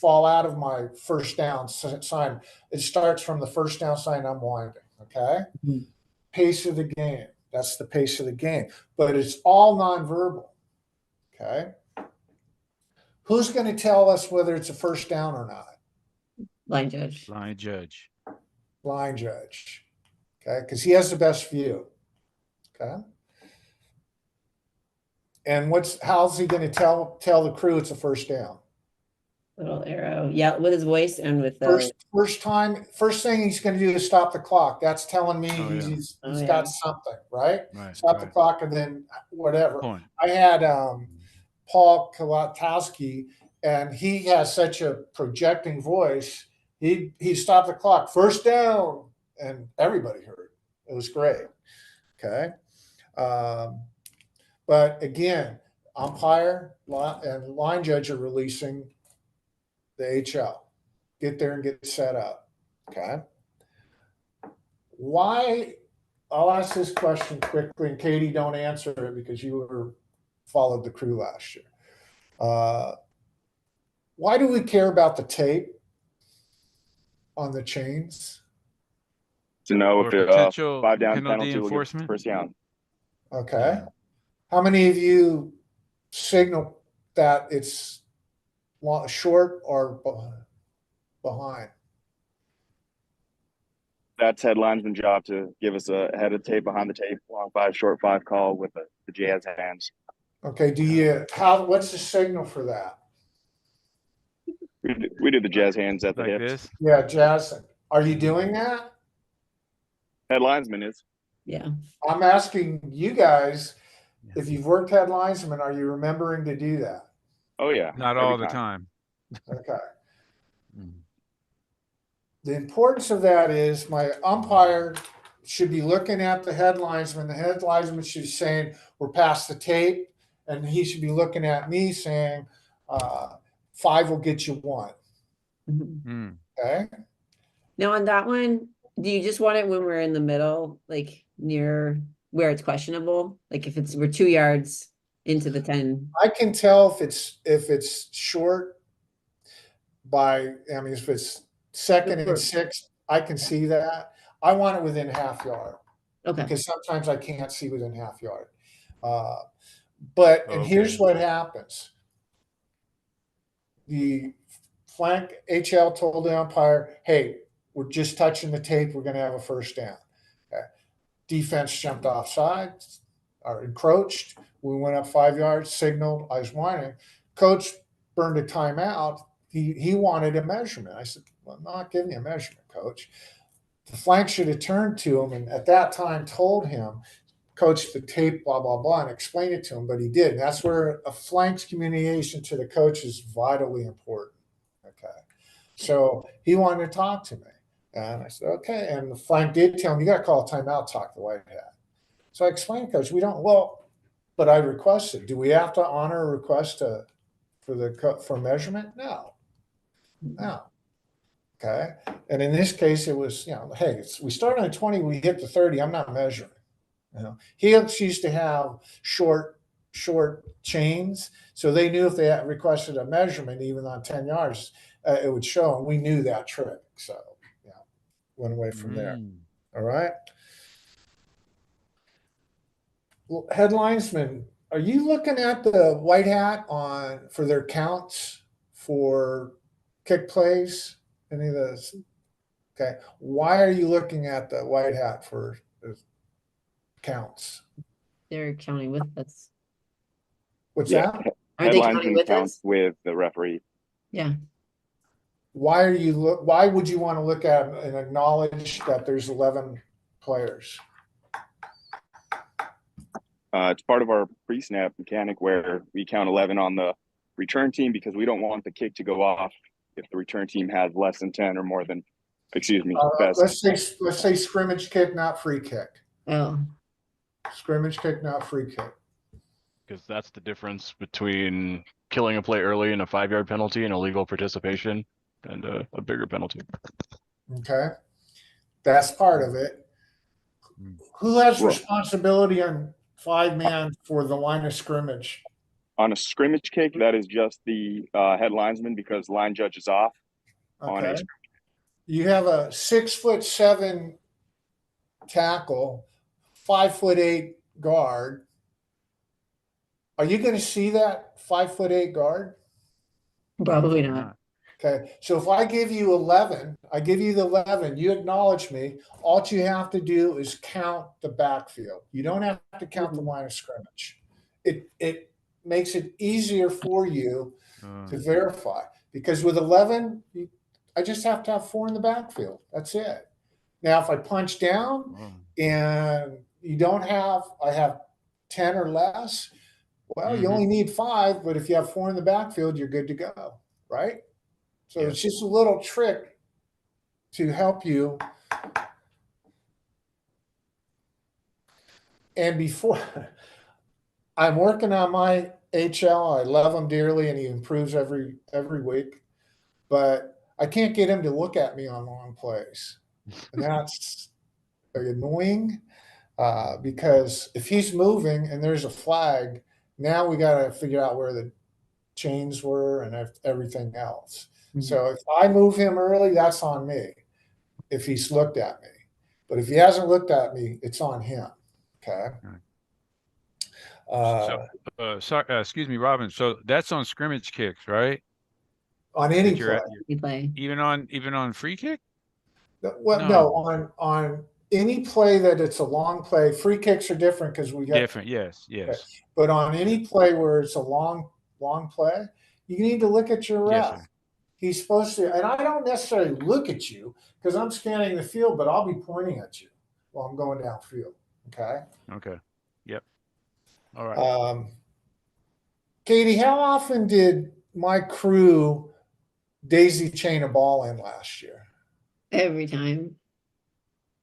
fall out of my first down sign. It starts from the first down sign I'm winding. Okay. Mhm. Pace of the game. That's the pace of the game. But it's all nonverbal. Okay. Who's going to tell us whether it's a first down or not? Line judge. Line judge. Line judge. Okay. Because he has the best view. Okay. And how's he going to tell the crew it's a first down? Little arrow. Yeah, with his voice and with the First thing he's going to do is stop the clock. That's telling me Oh, yeah. he's Oh, yeah. got something, right? Right. Stop the right. clock and then whatever. Point. I had Paul Kalatowski, and he has such a projecting voice. He stopped the clock, first down, and everybody heard. It was great. Okay. But again, umpire and line judge are releasing the HL. Get there and get set up. Okay. Why? I'll ask this question quickly, and Katie, don't answer it because you followed the crew last year. Why do we care about the tape on the chains? To know Or if it, potential 5 down penalty penalty will get enforcement? first down. Okay. How many of you signal that it's short or behind? That's head linesman's job to give us a head of tape, behind the tape, long 5, short 5 call with the jazz hands. Okay. What's the signal for that? We do the jazz hands at the Like hips. this? Yeah, Jazz. Are you doing that? Head linesman is. yeah. I'm asking you guys, if you've worked head linesman, are you remembering to do that? Oh yeah. Not every all the time. Okay. Mm. The importance of that is my umpire should be looking at the head linesman. The head linesman should be saying, we're past the tape. And he should be looking at me saying, 5 will get you 1. Mhm. Mm. Okay. Now on that one, do you just want it when we're in the middle, like near where it's questionable? Like if we're 2 yards into the 10. I can tell if it's short if it's second and 6, I can see that. I want it within half yard. Okay. Because sometimes I can't see within half yard. And here's what happens. The flank HL told the umpire, hey, we're just touching the tape. We're going to have a first down. Okay. Defense jumped offside or encroached. We went up 5 yards, signaled. I was whining. Coach burned a timeout. He wanted a measurement. I said, well, I'm not giving you a measurement, coach. The flank should have turned to him and at that time told him, coach, the tape, blah, blah, blah, and explain it to him, but he did. And that's where a flank's communication to the coach is vitally important. Okay. So he wanted to talk to me. And I said, okay. And the flank did tell him, you got to call a timeout, talk to the white hat. So I explained, coach, but I requested, do we have to honor a request for measurement? No. Okay. And in this case, it was, hey, we start on the 20, we hit the 30, I'm not measuring. He used to have short chains. So they knew if they had requested a measurement, even on 10 yards, it would show. And we knew that trick. So, went away from there. All right. Well, head linesman, are you looking at the white hat for their counts for kick plays? Any of those? Okay. Why are you looking at the white hat for counts? They're counting with us. What's Yeah. that? Aren't they Head counting linesman with counts us? with the referee. Yeah. Why would you want to look at and acknowledge that there's 11 players? It's part of our pre-snap mechanic where we count 11 on the return team because we don't want the kick to go off if the return team has less than 10 or more than, best. Let's say scrimmage kick, not free kick. Oh. Scrimmage kick, not free kick. Because that's the difference between killing a play early and a 5-yard penalty and illegal participation and a bigger penalty. Okay. That's part of it. Who has responsibility on 5-man for the line of scrimmage? On a scrimmage kick, that is just the head linesman because line judge is off. On a Okay. You have a 6'7" tackle, 5'8" guard. Are you going to see that 5'8" guard? Probably not. Okay, so if I give you 11, I give you the 11, you acknowledge me. All you have to do is count the backfield. You don't have to count the line of scrimmage. It makes it easier for you to verify, because with 11, I just have to have 4 in the backfield. That's it. Now, if I punch down and you don't have, I have 10 or less, well, you only need 5, but if you have 4 in the backfield, you're good to go, right? So it's just a little trick to help you. And before, I'm working on my HL. I love him dearly, and he improves every week. But I can't get him to look at me on long plays, and that's annoying because if he's moving and there's a flag, now we got to figure out where the chains were and everything else. So if I move him early, that's on me if he's looked at me. But if he hasn't looked at me, it's on him. Okay. Sorry, excuse me, Robin. So that's on scrimmage kicks, right? On any play. Even on free kick? Well, no, on any play that it's a long play. Free kicks are different because we got different. Yes. Okay. But on any play where it's a long play, you need to look at your ref. Yes, He's supposed to, and I don't necessarily look at you because I'm scanning the field, but I'll be pointing at you while I'm going downfield. Okay. Okay. Yep. All right. Katie, how often did my crew daisy chain a ball in last year? Every time.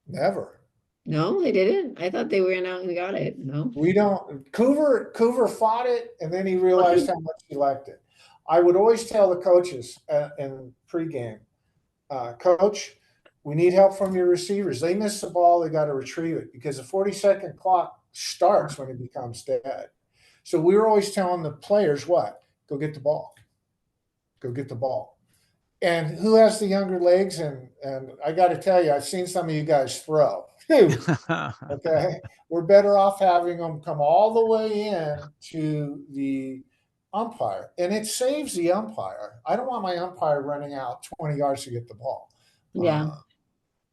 Never. No, they didn't. I thought they went out and got it. No. We don't. Coover fought it, and then he realized how much he liked it. I would always tell the coaches in pregame, Coach, we need help from your receivers. They miss the ball, they got to retrieve it because the 40-second clock starts when it becomes dead. So we were always telling the players what? Go get the ball. Go get the ball. And who has the younger legs? And I got to tell you, I've seen some of you guys throw. Okay. We're better off having them come all the way in to the umpire, and it saves the umpire. I don't want my umpire running out 20 yards to get the ball. Yeah.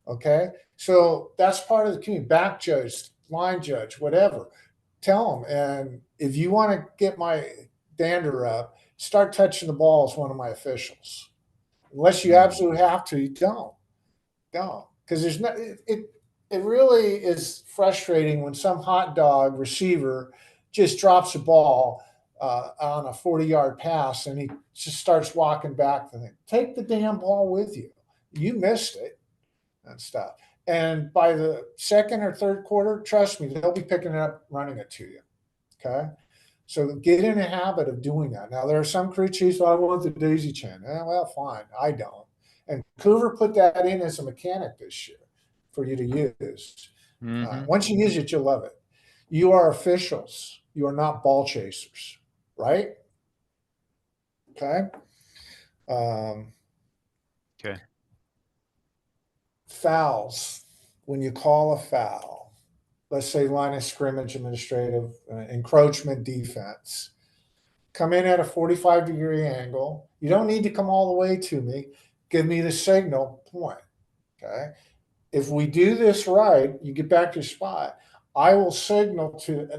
Okay. So that's part of the community. Back judge, line judge, whatever. Tell them. And if you want to get my dander up, start touching the ball as one of my officials. Unless you absolutely have to, you don't. Because there's no, it really is frustrating when some hot dog receiver just drops a ball on a 40-yard pass and he just starts walking back. And take the damn ball with you. You missed it and stuff. And by the second or third quarter, trust me, they'll be picking it up, running it to you. Okay. So get in a habit of doing that. Now, there are some crew chiefs, I want the daisy chain. Well, fine. I don't. And Coover put that in as a mechanic this year for you to use. Once you use it, you'll love it. You are officials. You are not ball chasers, right? Okay. Okay. Fouls. When you call a foul, let's say line of scrimmage, administrative, encroachment, defense, come in at a 45-degree angle. You don't need to come all the way to me. Give me the signal point. Okay. If we do this right, you get back to your spot. I will signal to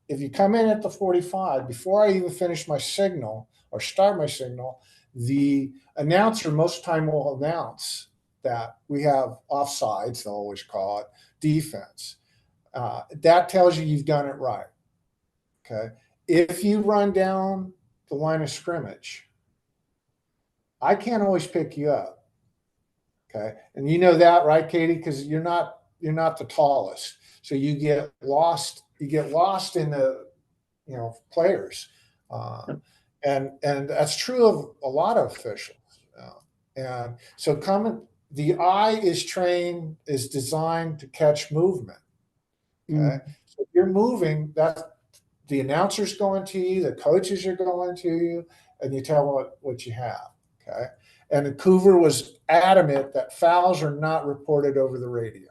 if you come in at the 45, before I even finish my signal or start my signal, the announcer most of the time will announce that we have offsides, they'll always call it, defense. That tells you you've done it right. Okay. If you run down the line of scrimmage, I can't always pick you up. Okay. And you know that, right, Katie? Because you're not the tallest. So you get lost in the players. And that's true of a lot of officials. And so the eye is designed to catch movement. Okay. So if you're moving, the announcer's going to you, the coaches are going to you, and you tell them what you have. Okay. And Coover was adamant that fouls are not reported over the radio.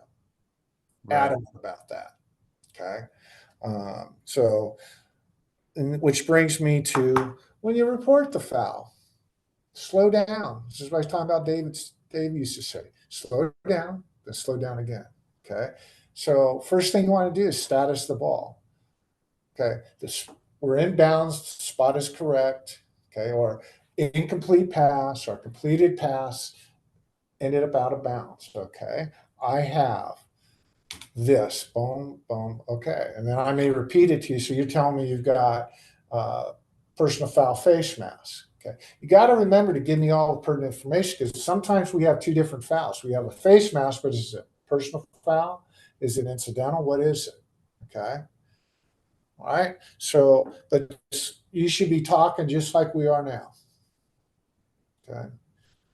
Right. Adamant about that. Okay. Which brings me to when you report the foul, slow down. This is what I was talking about. Dave used to say, slow down, then slow down again. Okay. So first thing you want to do is status the ball. Okay. We're in bounds, spot is correct. Okay. Or incomplete pass or completed pass ended up out of bounds. Okay. I have this, boom, boom. Okay. And then I may repeat it to you. So you're telling me you've got personal foul face mask. Okay. You got to remember to give me all the pertinent information because sometimes we have two different fouls. We have a face mask, but is it personal foul? Is it incidental? What is it? Okay. All right. So, but you should be talking just like we are now. Okay.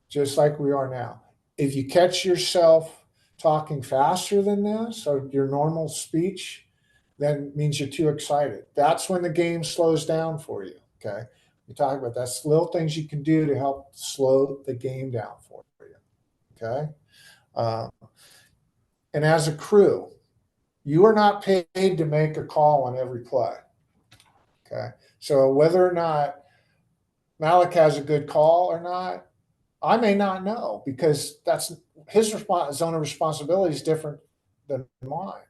Just like we are now. If you catch yourself talking faster than this or your normal speech, then means you're too excited. That's when the game slows down for you. Okay. You talk about that's little things you can do to help slow the game down for you. Okay. And as a crew, you are not paid to make a call on every play. Okay. So whether or not Malik has a good call or not, I may not know because that's his zone of responsibility is different than mine.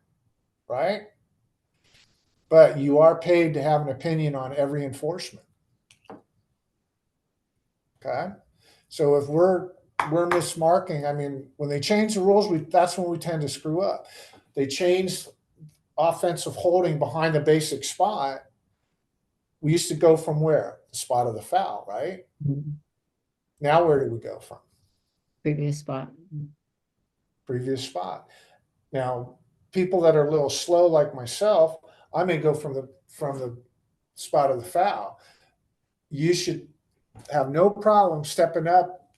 Right. But you are paid to have an opinion on every enforcement. Okay. So if we're mismarking, I mean, when they change the rules, that's when we tend to screw up. They changed offensive holding behind the basic spot. We used to go from where? The spot of the foul, right? Mm-hmm. Now where do we go from? Previous spot. Previous spot. Now, people that are a little slow like myself, I may go from the spot of the foul. You should have no problem stepping up,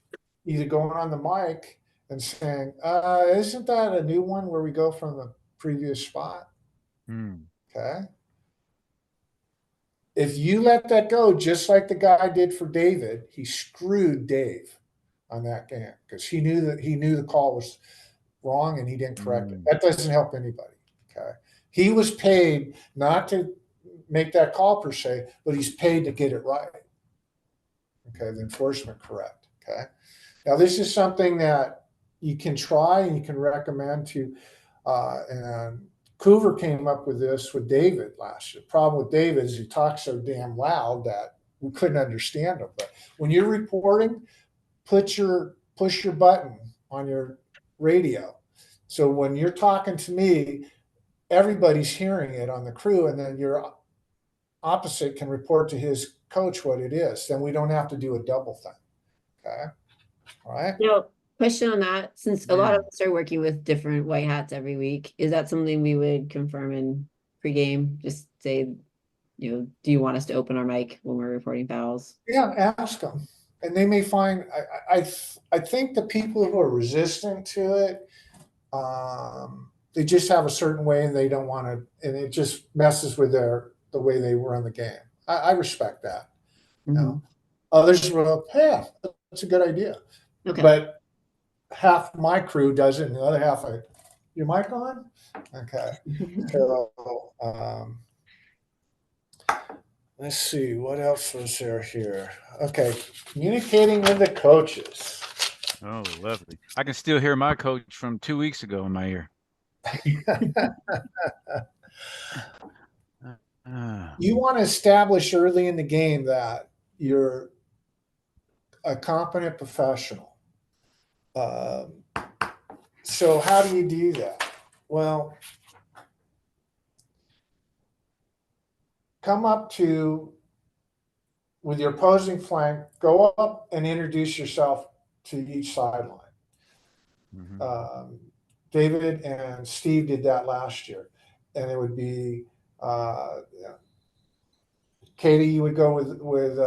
either going on the mic and saying, isn't that a new one where we go from the previous spot? Okay. If you let that go, just like the guy did for David, he screwed Dave on that game because he knew the call was wrong and he didn't correct it. That doesn't help anybody. Okay. He was paid not to make that call per se, but he's paid to get it right. Okay. The enforcement correct. Okay. Now this is something that you can try and you can recommend to, and Coover came up with this with David last year. The problem with David is he talks so damn loud that we couldn't understand him. But when you're reporting, push your button on your radio. So when you're talking to me, everybody's hearing it on the crew, and then your opposite can report to his coach what it is. Then we don't have to do a double thing. Okay. All right. Question on that, since a lot of us are working with different white hats every week, is that something we would confirm in pregame? Just say, do you want us to open our mic when we're reporting fouls? Yeah, ask them. And they may find, I think the people who are resistant to it, they just have a certain way and they don't want to, and it just messes with the way they run the game. I respect that. Mm-hmm. Others will, yeah, that's a good idea. Okay. But half my crew does it and the other half, your mic on? Okay. So, let's see, what else was there here? Okay, communicating with the coaches. Oh, lovely. I can still hear my coach from 2 weeks ago in my ear. You want to establish early in the game that you're a competent professional. So how do you do that? Well, come up with your opposing flank, go up and introduce yourself to each sideline. Mm-hmm. David and Steve did that last year. And it would be Katie, you would go with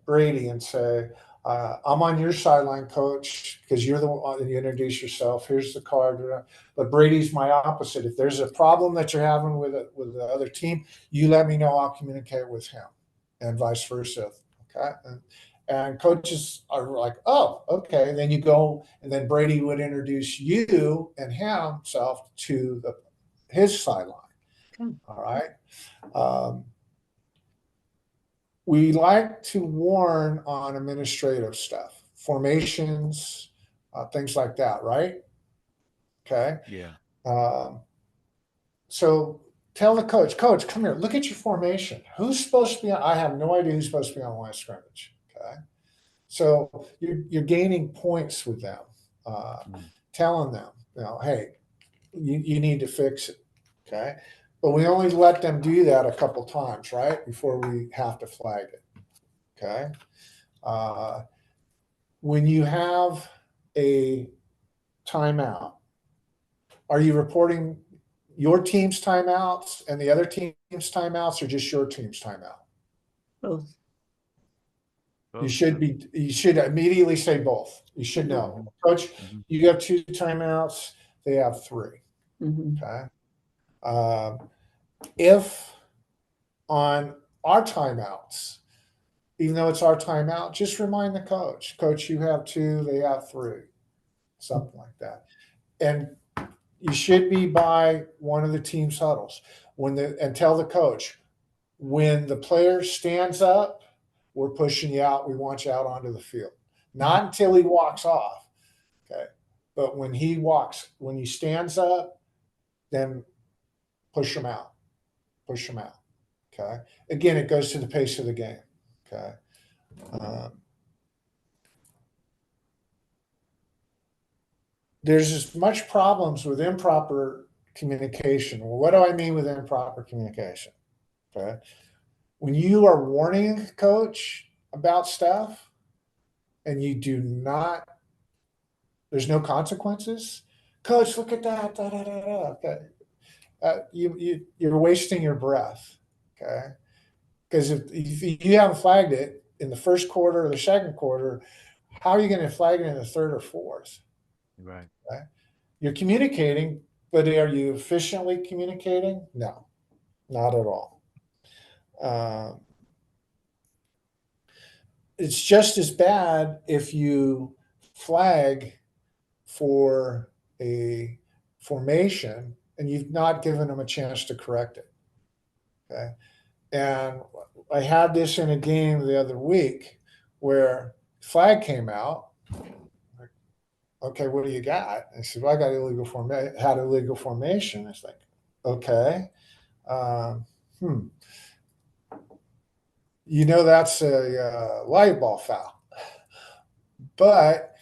Brady and say, I'm on your sideline, coach, because you're the one, you introduce yourself. Here's the card. But Brady's my opposite. If there's a problem that you're having with the other team, you let me know. I'll communicate with him, and vice versa. Okay. And coaches are like, oh, okay. Then you go, and then Brady would introduce you and himself to his sideline. Okay. All right. We like to warn on administrative stuff, formations, things like that, right? Okay. Yeah. So tell the coach, come here, look at your formation. Who's supposed to be on? I have no idea who's supposed to be on the line of scrimmage. Okay. So you're gaining points with them, telling them, hey, you need to fix it. Okay. But we only let them do that a couple times, right? Before we have to flag it. Okay. When you have a timeout, are you reporting your team's timeouts and the other team's timeouts, or just your team's timeout? Both. You should immediately say both. You should know, coach, you have 2 timeouts, they have 3. Okay. If on our timeouts, even though it's our timeout, just remind the coach, you have 2, they have 3, something like that. And you should be by one of the team's huddles and tell the coach, when the player stands up, we're pushing you out. We want you out onto the field. Not until he walks off. Okay. But when he stands up, then push him out. Push him out. Okay. Again, it goes to the pace of the game. Okay. There's as much problems with improper communication. Well, what do I mean with improper communication? Okay. When you are warning a coach about stuff and you do not, there's no consequences. Coach, look at that. Da, da, da, da. Okay. You're wasting your breath. Okay. Because if you haven't flagged it in the first quarter or the second quarter, how are you going to flag it in the third or fourth? Right. Okay? You're communicating, but are you efficiently communicating? No, not at all. It's just as bad if you flag for a formation and you've not given them a chance to correct it. Okay. And I had this in a game the other week where flag came out. Okay, what do you got? I said, well, I got had illegal formation. It's like, okay. That's a live ball foul. But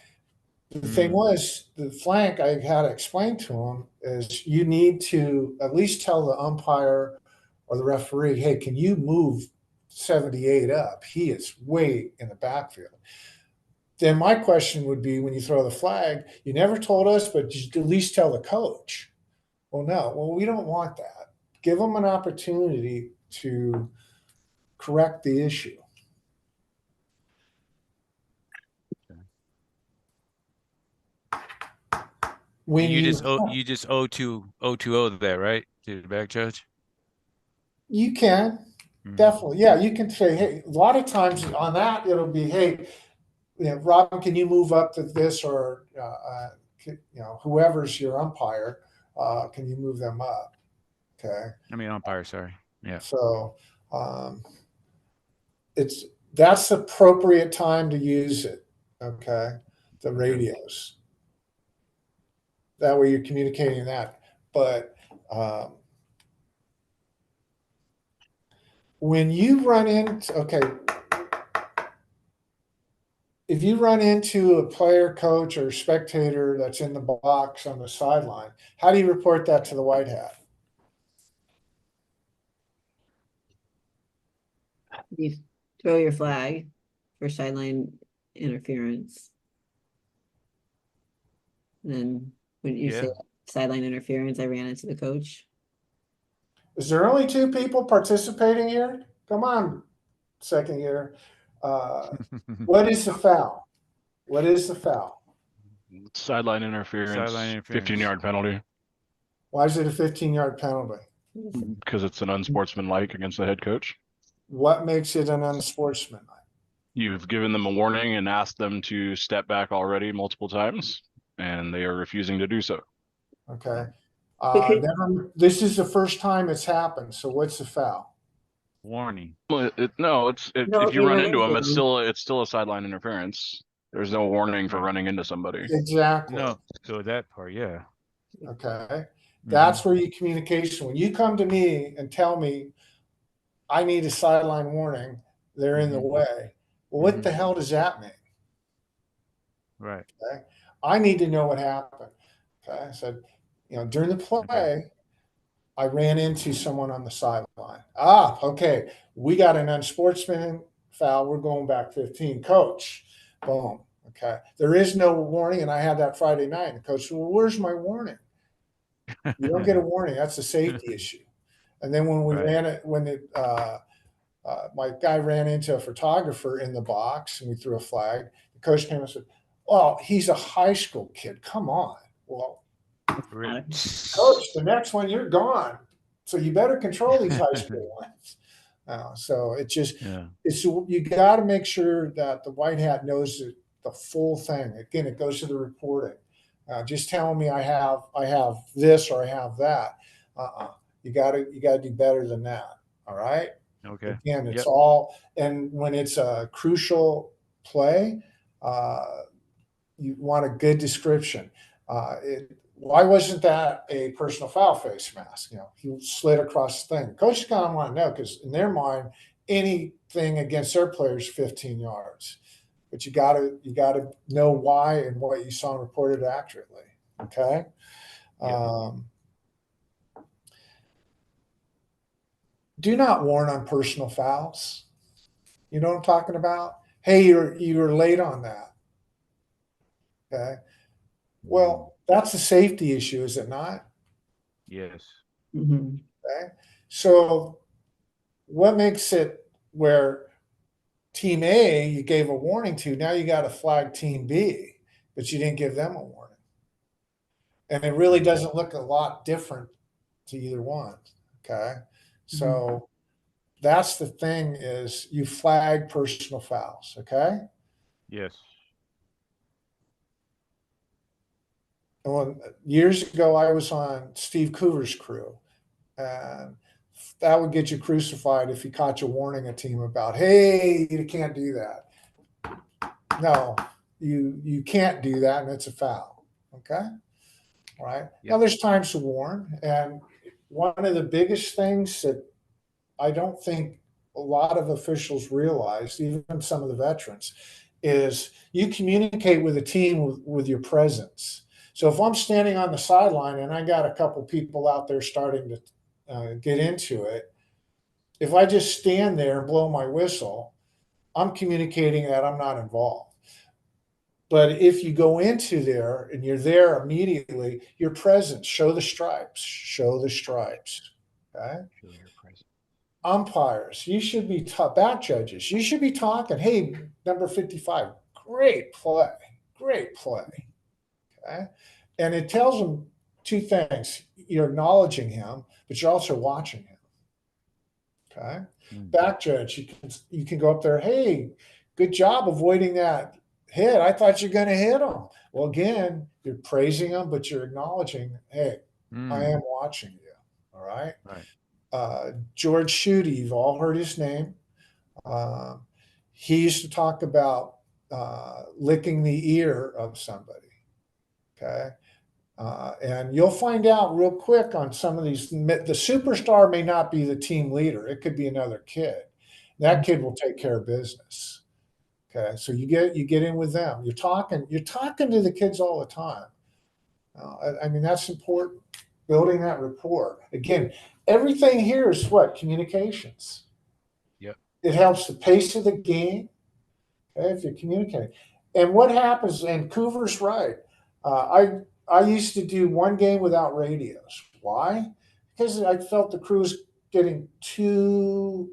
the thing was, the flank I had to explain to him is you need to at least tell the umpire or the referee, hey, can you move 78 up? He is way in the backfield. Then my question would be, when you throw the flag, you never told us, but just at least tell the coach. Well, no. Well, we don't want that. Give them an opportunity to correct the issue. When you just O2O that, right? To the back judge? You can. Definitely. Yeah, you can say, hey, a lot of times on that, it'll be, hey, Robin, can you move up to this, or, whoever's your umpire, can you move them up? Okay. I mean, umpire, sorry. Yeah. So that's the appropriate time to use it. Okay. The radios. That way you're communicating that. But when you run into, if you run into a player, coach, or spectator that's in the box on the sideline, how do you report that to the white hat? You throw your flag for sideline interference. And then when you say sideline interference, I ran into the coach. Is there only 2 people participating here? Come on, second year. What is the foul? What is the foul? Sideline interference, Sideline interference. 15-yard penalty, Why is it a 15-yard penalty? because it's an unsportsmanlike against the head coach. What makes it an unsportsmanlike? You've given them a warning and asked them to step back already multiple times, and they are refusing to do so. Okay. Okay. This is the first time it's happened. So what's the foul? Warning. Well, if No, you run into them, them. it's still a sideline interference. There's no warning for running into somebody. Exactly. No, so that part, yeah. Okay. That's where you communication. When you come to me and tell me I need a sideline warning, they're in the way. Well, what the hell does that mean? Right. Okay. I need to know what happened. Okay. I said, during the play, I ran into someone on the sideline. Okay. We got an unsportsman foul. We're going back 15. Coach, boom. Okay. There is no warning. And I had that Friday night. And the coach said, well, where's my warning? You don't get a warning. That's a safety issue. And then when we ran it, my guy ran into a photographer in the box and we threw a flag, the coach came and said, well, he's a high school kid. Come on. Well, Really? coach, the next one you're gone. So you better control these high school ones. So it just, you got to make sure that the white hat knows the full thing. Again, it goes to the reporting. Just telling me I have this or I have that. You got to do better than that. All right. Okay. Again, it's all, and when it's a crucial play, you want a good description. Why wasn't that a personal foul face mask? He slid across the thing. Coach is going to want to know because in their mind, anything against their players 15 yards. But you got to know why and what you saw and reported accurately. Okay. Do not warn on personal fouls. You know what I'm talking about? Hey, you were late on that. Okay. Well, that's a safety issue, is it not? Yes. Okay. So what makes it where team A you gave a warning to, now you got to flag team B, but you didn't give them a warning. And it really doesn't look a lot different to either one. Okay. So that's the thing is you flag personal fouls. Okay. Yes. And years ago, I was on Steve Coover's crew, and that would get you crucified if you caught you warning a team about, hey, you can't do that. No, you can't do that, and it's a foul. Okay. All right. Now there's times to warn, and one of the biggest things that I don't think a lot of officials realize, even some of the veterans, is you communicate with a team with your presence. So if I'm standing on the sideline and I got a couple people out there starting to get into it, if I just stand there and blow my whistle, I'm communicating that I'm not involved. But if you go into there and you're there immediately, your presence, show the stripes, okay? Umpires, you should be back judges. You should be talking, hey, number 55, great play. Okay. And it tells them two things. You're acknowledging him, but you're also watching him. Okay. Back judge, you can go up there, hey, good job avoiding that hit. I thought you're going to hit him. Well, again, you're praising him, but you're acknowledging, hey, I am watching you. All right. George Schutte, you've all heard his name. He used to talk about licking the ear of somebody. Okay. And you'll find out real quick on some of these, the superstar may not be the team leader. It could be another kid. That kid will take care of business. Okay. So you get in with them. You're talking to the kids all the time. I mean, that's important. Building that rapport. Again, everything here is what? Communications. Yep. It helps the pace of the game. Okay, if you communicate. And what happens, and Coover's right. I used to do one game without radios. Why? Because I felt the crew's getting too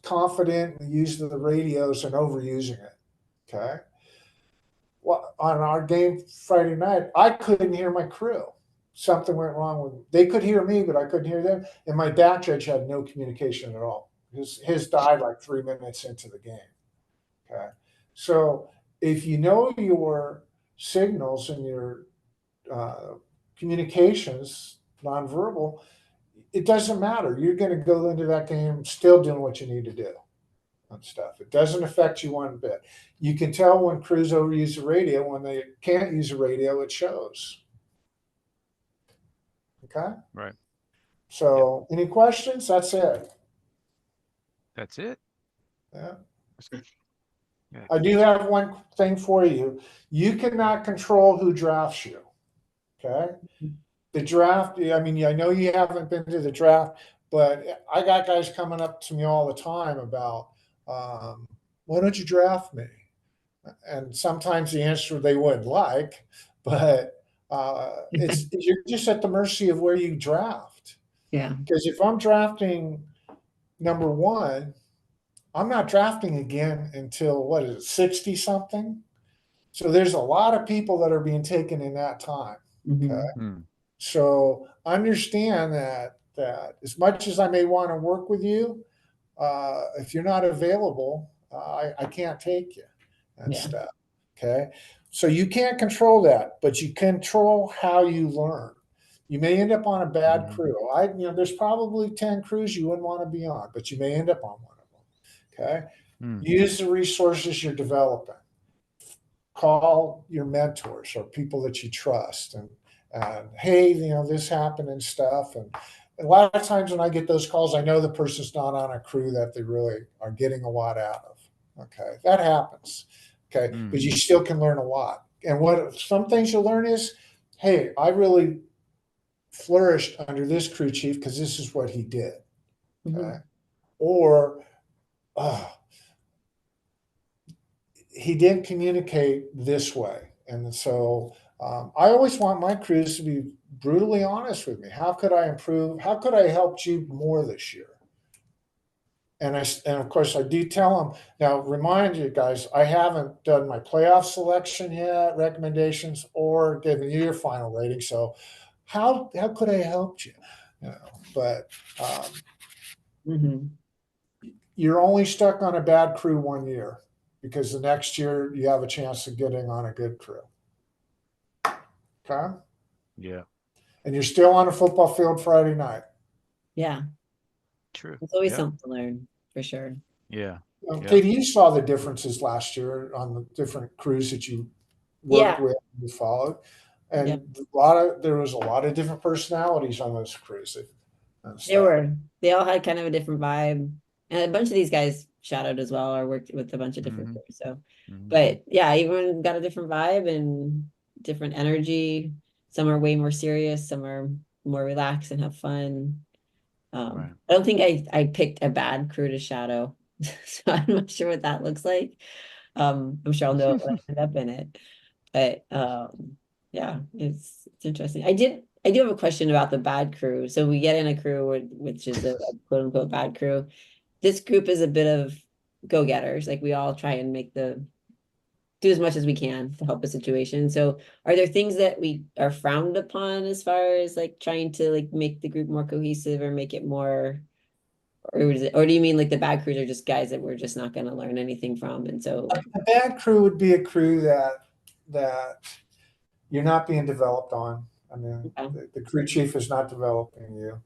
confident in the use of the radios and overusing it. Okay. Well, on our game Friday night, I couldn't hear my crew. Something went wrong with them. They could hear me, but I couldn't hear them. And my back judge had no communication at all. His died like 3 minutes into the game. Okay. So if you know your signals and your communications, nonverbal, it doesn't matter. You're going to go into that game still doing what you need to do on stuff. It doesn't affect you one bit. You can tell when crews overuse the radio. When they can't use the radio, it shows. Okay? Right. So any questions? That's it. That's it. Yeah. That's good. Yeah. I do have one thing for you. You cannot control who drafts you. Okay? The draft, I mean, I know you haven't been to the draft, but I got guys coming up to me all the time about, why don't you draft me? And sometimes the answer they wouldn't like, but you're just at the mercy of where you draft. Yeah. Because if I'm drafting number 1, I'm not drafting again until what is it, 60 something? So there's a lot of people that are being taken in that time. Okay. Mm. So understand that as much as I may want to work with you, if you're not available, I can't take you and stuff. Okay. So you can't control that, but you control how you learn. You may end up on a bad crew. There's probably 10 crews you wouldn't want to be on, but you may end up on one of them. Okay. Use the resources you're developing. Call your mentors or people that you trust and hey, this happened and stuff. And a lot of times when I get those calls, I know the person's not on a crew that they really are getting a lot out of. Okay. That happens. Okay. But you still can learn a lot. And what some things you'll learn is, hey, I really flourished under this crew chief because this is what he did. Okay. Or he didn't communicate this way. And so I always want my crews to be brutally honest with me. How could I improve? How could I help you more this year? And of course I do tell them, now remind you guys, I haven't done my playoff selection yet, recommendations, or given you your final rating. So how could I help you? But you're only stuck on a bad crew 1 year, because the next year you have a chance of getting on a good crew. Okay? Yeah. And you're still on a football field Friday night. Yeah. True. It's always something to learn, for sure. Yeah. Katie, you saw the differences last year on the different crews that you worked with and you followed. And there was a lot of different personalities on those crews. They all had kind of a different vibe. And a bunch of these guys shadowed as well, or worked with a bunch of different crews. So, but yeah, everyone got a different vibe and different energy. Some are way more serious, some are more relaxed and have fun. I don't think I picked a bad crew to shadow, so I'm not sure what that looks like. I'm sure I'll know when I end up in it, but yeah, it's interesting. I do have a question about the bad crew. So we get in a crew which is a quote unquote bad crew. This group is a bit of go-getters. Like we all try and do as much as we can to help a situation. So are there things that we are frowned upon as far as like trying to like make the group more cohesive or make it more, or do you mean like the bad crews are just guys that we're just not going to learn anything from? And so a bad crew would be a crew that you're not being developed on. I mean, the crew chief is not developing you.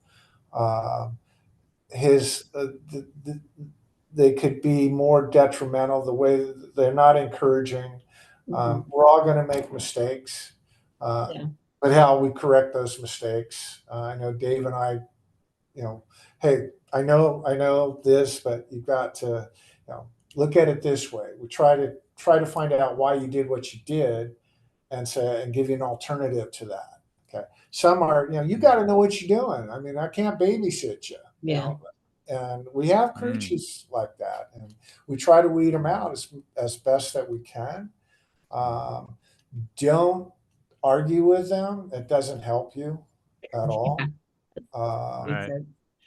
They could be more detrimental the way they're not encouraging. We're all going to make mistakes, but how we correct those mistakes. I know Dave and I, hey, I know this, but you've got to, look at it this way. We try to find out why you did what you did, and give you an alternative to that. Okay. Some are, you got to know what you're doing. I mean, I can't babysit you. Yeah. And we have crew chiefs like that, and we try to weed them out as best that we can. Don't argue with them. It doesn't help you at all.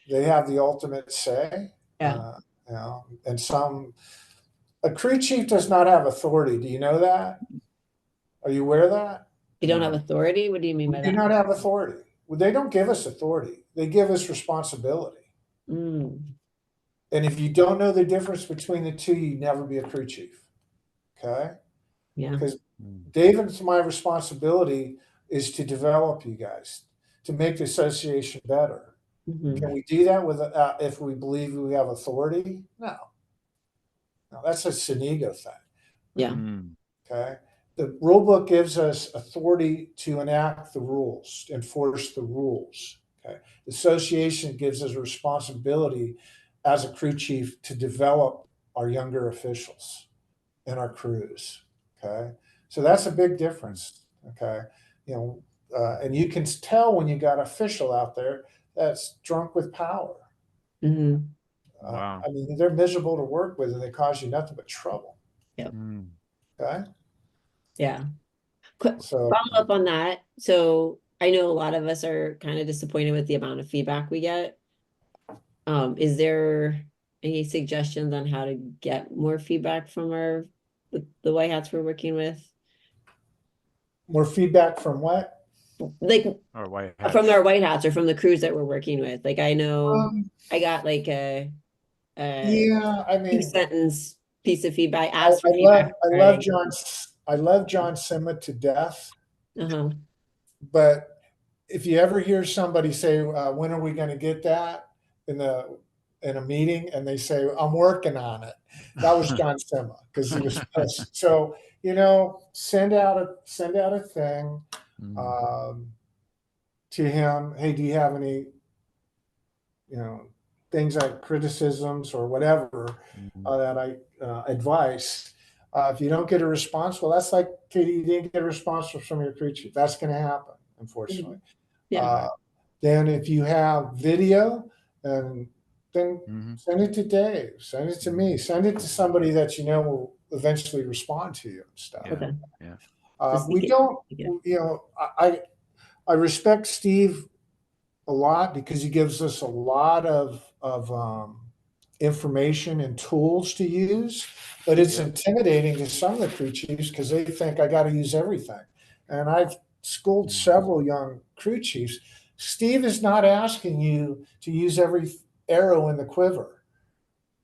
They have the ultimate say. you know, and a crew chief does not have authority. Do you know that? Are you aware of that? You don't have authority? What do you mean by We do that? not have authority. Well, they don't give us authority. They give us responsibility. Mm, And if you don't know the difference between the two, you never be a crew chief. Okay? yeah. Because David's my responsibility is to develop you guys, to make the association better. Mhm. Can we do that with if we believe we have authority? No. No, that's an ego thing. Yeah. Okay. The rule book gives us authority to enact the rules, enforce the rules. Okay. The association gives us a responsibility as a crew chief to develop our younger officials and our crews. Okay. So that's a big difference. Okay. You know, and you can tell when you got an official out there that's drunk with power. Hmm. Wow. I mean, they're miserable to work with and they cause you nothing but trouble. Yep. Okay. Yeah. Quick So follow up on that. So I know a lot of us are kind of disappointed with the amount of feedback we get. Is there any suggestions on how to get more feedback from the white hats we're working with? more feedback from what? Like Or white from hats. our white hats or from the crews that we're working with. Like I know I got like a Yeah, I mean, two-sentence piece of feedback. I Asked for love feedback. I love John I love John Sima to death, Uh-huh. but if you ever hear somebody say, "When are we going to get that?" in a meeting, and they say, "I'm working on it," that was John Sima because he was pissed. So you know, send out a thing to him. Hey, do you have any, you know, things like criticisms or whatever that I advice? If you don't get a response, well, that's like Katie, you didn't get a response from your crew chief. That's going to happen, unfortunately. Yeah. Then if you have video, then send it to Dave, send it to me, send it to somebody that you know will eventually respond to you and stuff. Okay. We don't, you know, I respect Steve a lot because he gives us a lot of information and tools to use, but it's intimidating to some of the crew chiefs because they think I got to use everything. And I've schooled several young crew chiefs. Steve is not asking you to use every arrow in the quiver.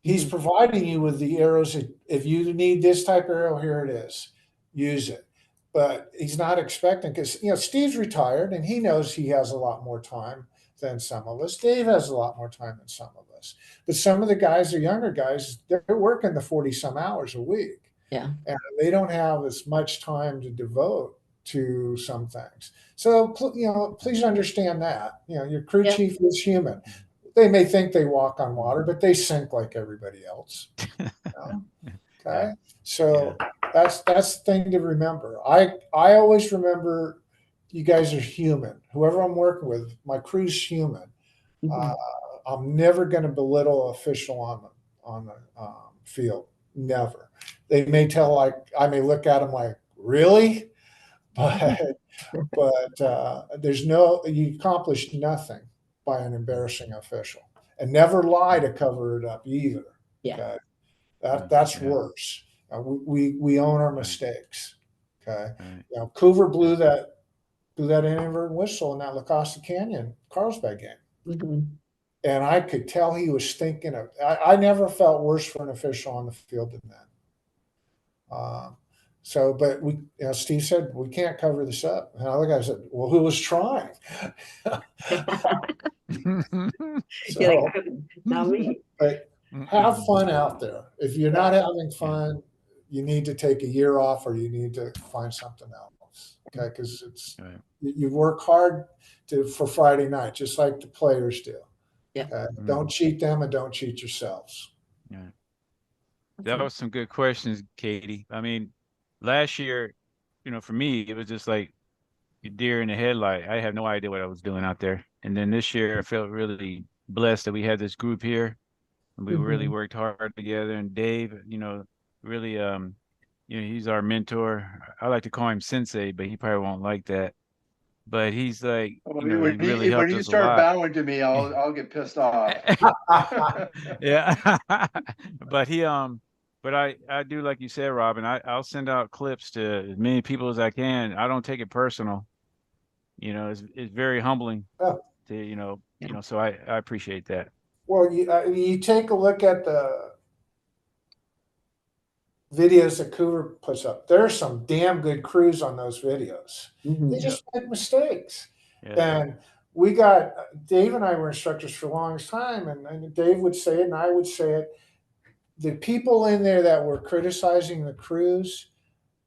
He's providing you with the arrows. If you need this type of arrow, here it is. Use it. But he's not expecting, because, you know, Steve's retired and he knows he has a lot more time than some of us. Dave has a lot more time than some of us. But some of the guys, the younger guys, they're working the 40 some hours a week. Yeah. And they don't have as much time to devote to some things. So, you know, please understand that. You know, your crew chief is human. They may think they walk on water, but they sink like everybody else. You know? Okay. So that's the thing to remember. I always remember you guys are human. Whoever I'm working with, my crew's human. I'm never going to belittle an official on the field. Never. They may tell, like, I may look at them like, really? But there's you accomplish nothing by an embarrassing official, and never lie to cover it up either. Yeah. Okay? That's worse. We own our mistakes. Okay. You know, Coover blew that inadvertent whistle in that La Costa Canyon Carlsbad game. And I could tell he was thinking of, I never felt worse for an official on the field than that. But we, you know, Steve said, we can't cover this up. And other guy said, well, who was trying? Like, not me. But have fun out there. If you're not having fun, you need to take a year off or you need to find something else. Okay. Because you work hard for Friday night, just like the players do. Yeah. Don't cheat them and don't cheat yourselves. Yeah. That was some good questions, Katie. I mean, last year, you know, for me, it was just like a deer in the headlight. I had no idea what I was doing out there. And then this year, I felt really blessed that we had this group here. And we really worked hard together. And Dave, you know, really, you know, he's our mentor. I like to call him Sensei, but he probably won't like that. but he's like, When he really when helped you us a start lot. bowing to me, I'll get pissed off. Yeah. But but I do, like you said, Robin, I'll send out clips to as many people as I can. I don't take it personal. It's very humbling Yeah. to, so I appreciate that. Well, you take a look at the videos that Cooper puts up. There's some damn good crews on those videos. They just make mistakes. Yeah. And Dave and I were instructors for a long time, and Dave would say it and I would say it. The people in there that were criticizing the crews,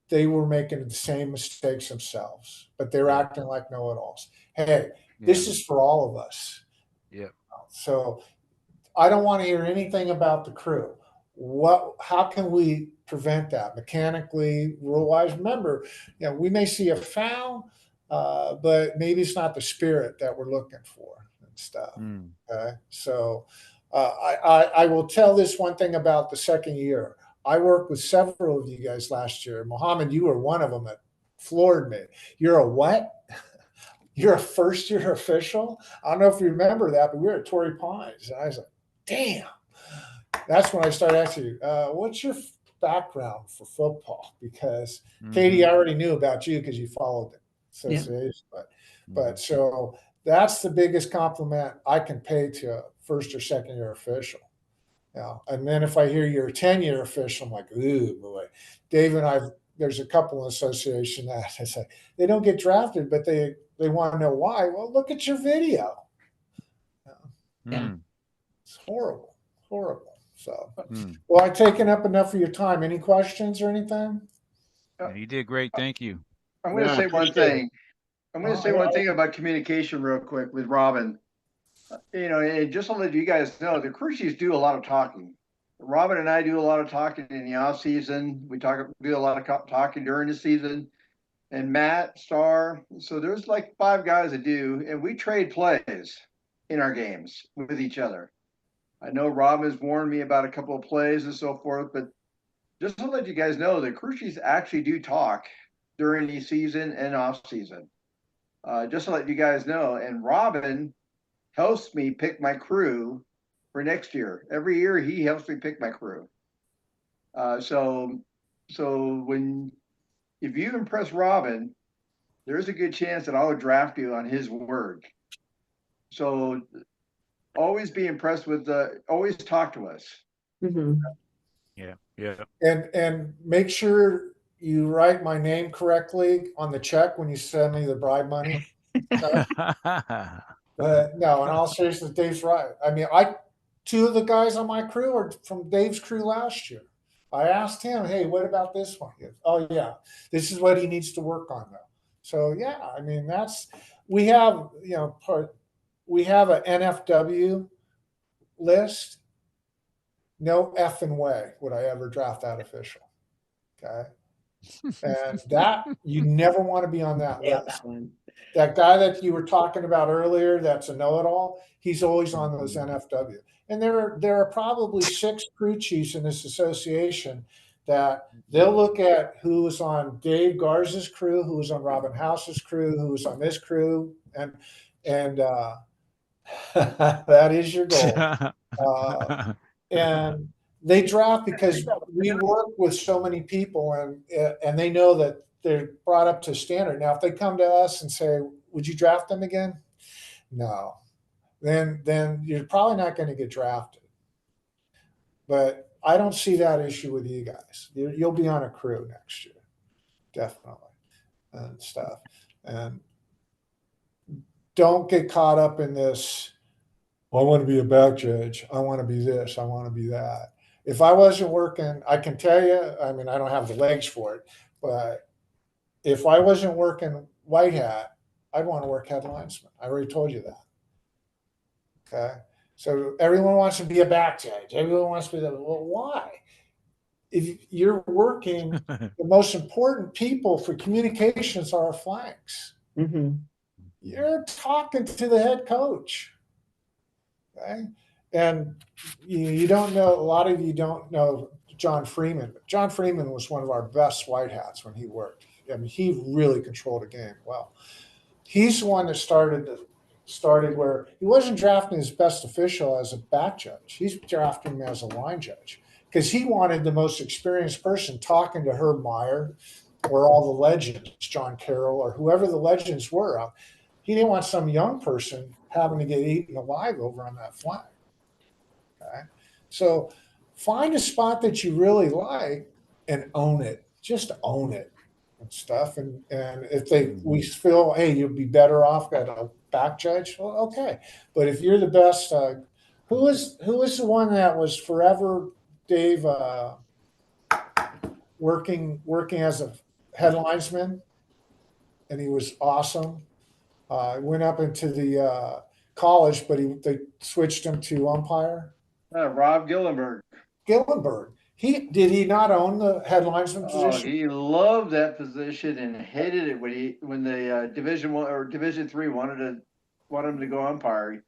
they were making the same mistakes themselves, but they're Yeah. acting like know-it-alls. Hey, Yeah. this is for all of us. Yeah. So I don't want to hear anything about the crew. How can we prevent that mechanically, rule-wise? Remember, we may see a foul, but maybe it's not the spirit that we're looking for and stuff. Okay, so I will tell this one thing about the second year. I worked with several of you guys last year. Mohammed, you were one of them that floored me. You're a what? You're a first-year official? I don't know if you remember that, but we were at Torrey Pines. And I was like, damn. That's when I started asking you, what's your background for football? Because Katie, I already knew about you because you followed the association. But so that's the biggest compliment I can pay to a first or second year official. And then if I hear you're a 10-year official, I'm like, ooh, boy. Dave and there's a couple in the association that I say they don't get drafted, but they want to know why. Well, look at your video. It's horrible. So, well, I've taken up enough of your time. Any questions or anything? You did great. Thank you. I'm going to say one thing. I'm going to say one thing about communication real quick with Robin. And just to let you guys know, the crew chiefs do a lot of talking. Robin and I do a lot of talking in the off season. We do a lot of talking during the season. And Matt, Star. So there's like 5 guys that do, and we trade plays in our games with each other. I know Rob has warned me about a couple of plays and so forth, but just to let you guys know, the crew chiefs actually do talk during the season and off season. Just to let you guys know, and Robin helps me pick my crew for next year. Every year he helps me pick my crew. So if you impress Robin, there's a good chance that I'll draft you on his word. So always be impressed with always talk to us. Yeah. And make sure you write my name correctly on the check when you send me the bribe money. But no, in all seriousness, Dave's right. I mean, 2 of the guys on my crew are from Dave's crew last year. I asked him, hey, what about this one? He goes, oh yeah, this is what he needs to work on though. So yeah, I mean, we have an NFW list. No effing way would I ever draft that official. Okay. And that you never want to be on that list. That guy that you were talking about earlier, that's a know-it-all, he's always on those NFW. And there are probably 6 crew chiefs in this association that they'll look at who was on Dave Garza's crew, who was on Robin House's crew, who was on this crew, and that is your goal. And they draft because we work with so many people, and they know that they're brought up to standard. Now, if they come to us and say, "Would you draft them again?" No, then you're probably not going to get drafted. But I don't see that issue with you guys. You'll be on a crew next year, definitely, and stuff. And don't get caught up in this. Well, I want to be a back judge. I want to be this. I want to be that. If I wasn't working, I can tell you, I mean, I don't have the legs for it, but if I wasn't working white hat, I'd want to work head linesman. I already told you that. Okay. So everyone wants to be a back judge. Everyone wants to be that. Well, why? If you're working, the most important people for communications are our flanks. You're talking to the head coach. Okay. And you don't know, a lot of you don't know John Freeman. John Freeman was one of our best white hats when he worked. I mean, he really controlled the game well. He's the one that started where he wasn't drafting his best official as a back judge. He's drafting him as a line judge because he wanted the most experienced person talking to Herb Meyer or all the legends, John Carroll or whoever the legends were. He didn't want some young person having to get eaten alive over on that flag. Okay. So find a spot that you really like and own it. Just own it and stuff. And if we feel, hey, you'll be better off at a back judge, well, okay. But if you're the best, who was the one that was forever, Dave, working as a headlinesman, and he was awesome. Went up into the college, but they switched him to umpire. Rob Gillenberg. Gillenberg. Did he not own the headlinesman Oh, position? he loved that position and hated it when the Division 1 or Division 3 wanted him to go umpire,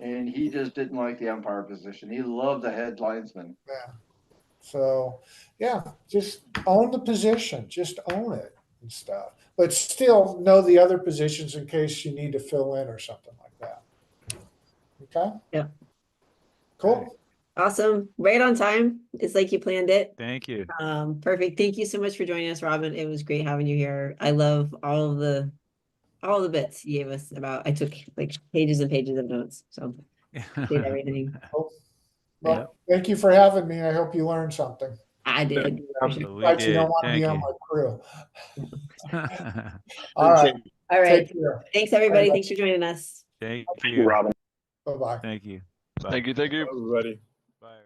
and he just didn't like the umpire position. He loved the head linesman. Yeah. So yeah, just own the position. Just own it and stuff. But still know the other positions in case you need to fill in or something like that. Okay? Yeah. Cool. Awesome. Right on time. It's like you planned it. Thank you. Perfect. Thank you so much for joining us, Robin. It was great having you here. I love all the bits you gave us about. I took like pages and pages of notes. So did everything. Well, thank you for having me. I hope you learned something. I did. We But you don't did. want to Thank be on you. my crew. All right. All right. Take care. Thanks, everybody. Thanks for joining us. Thank Thank you, you. Robin. Bye-bye. Thank you. Thank you. Everybody. Bye.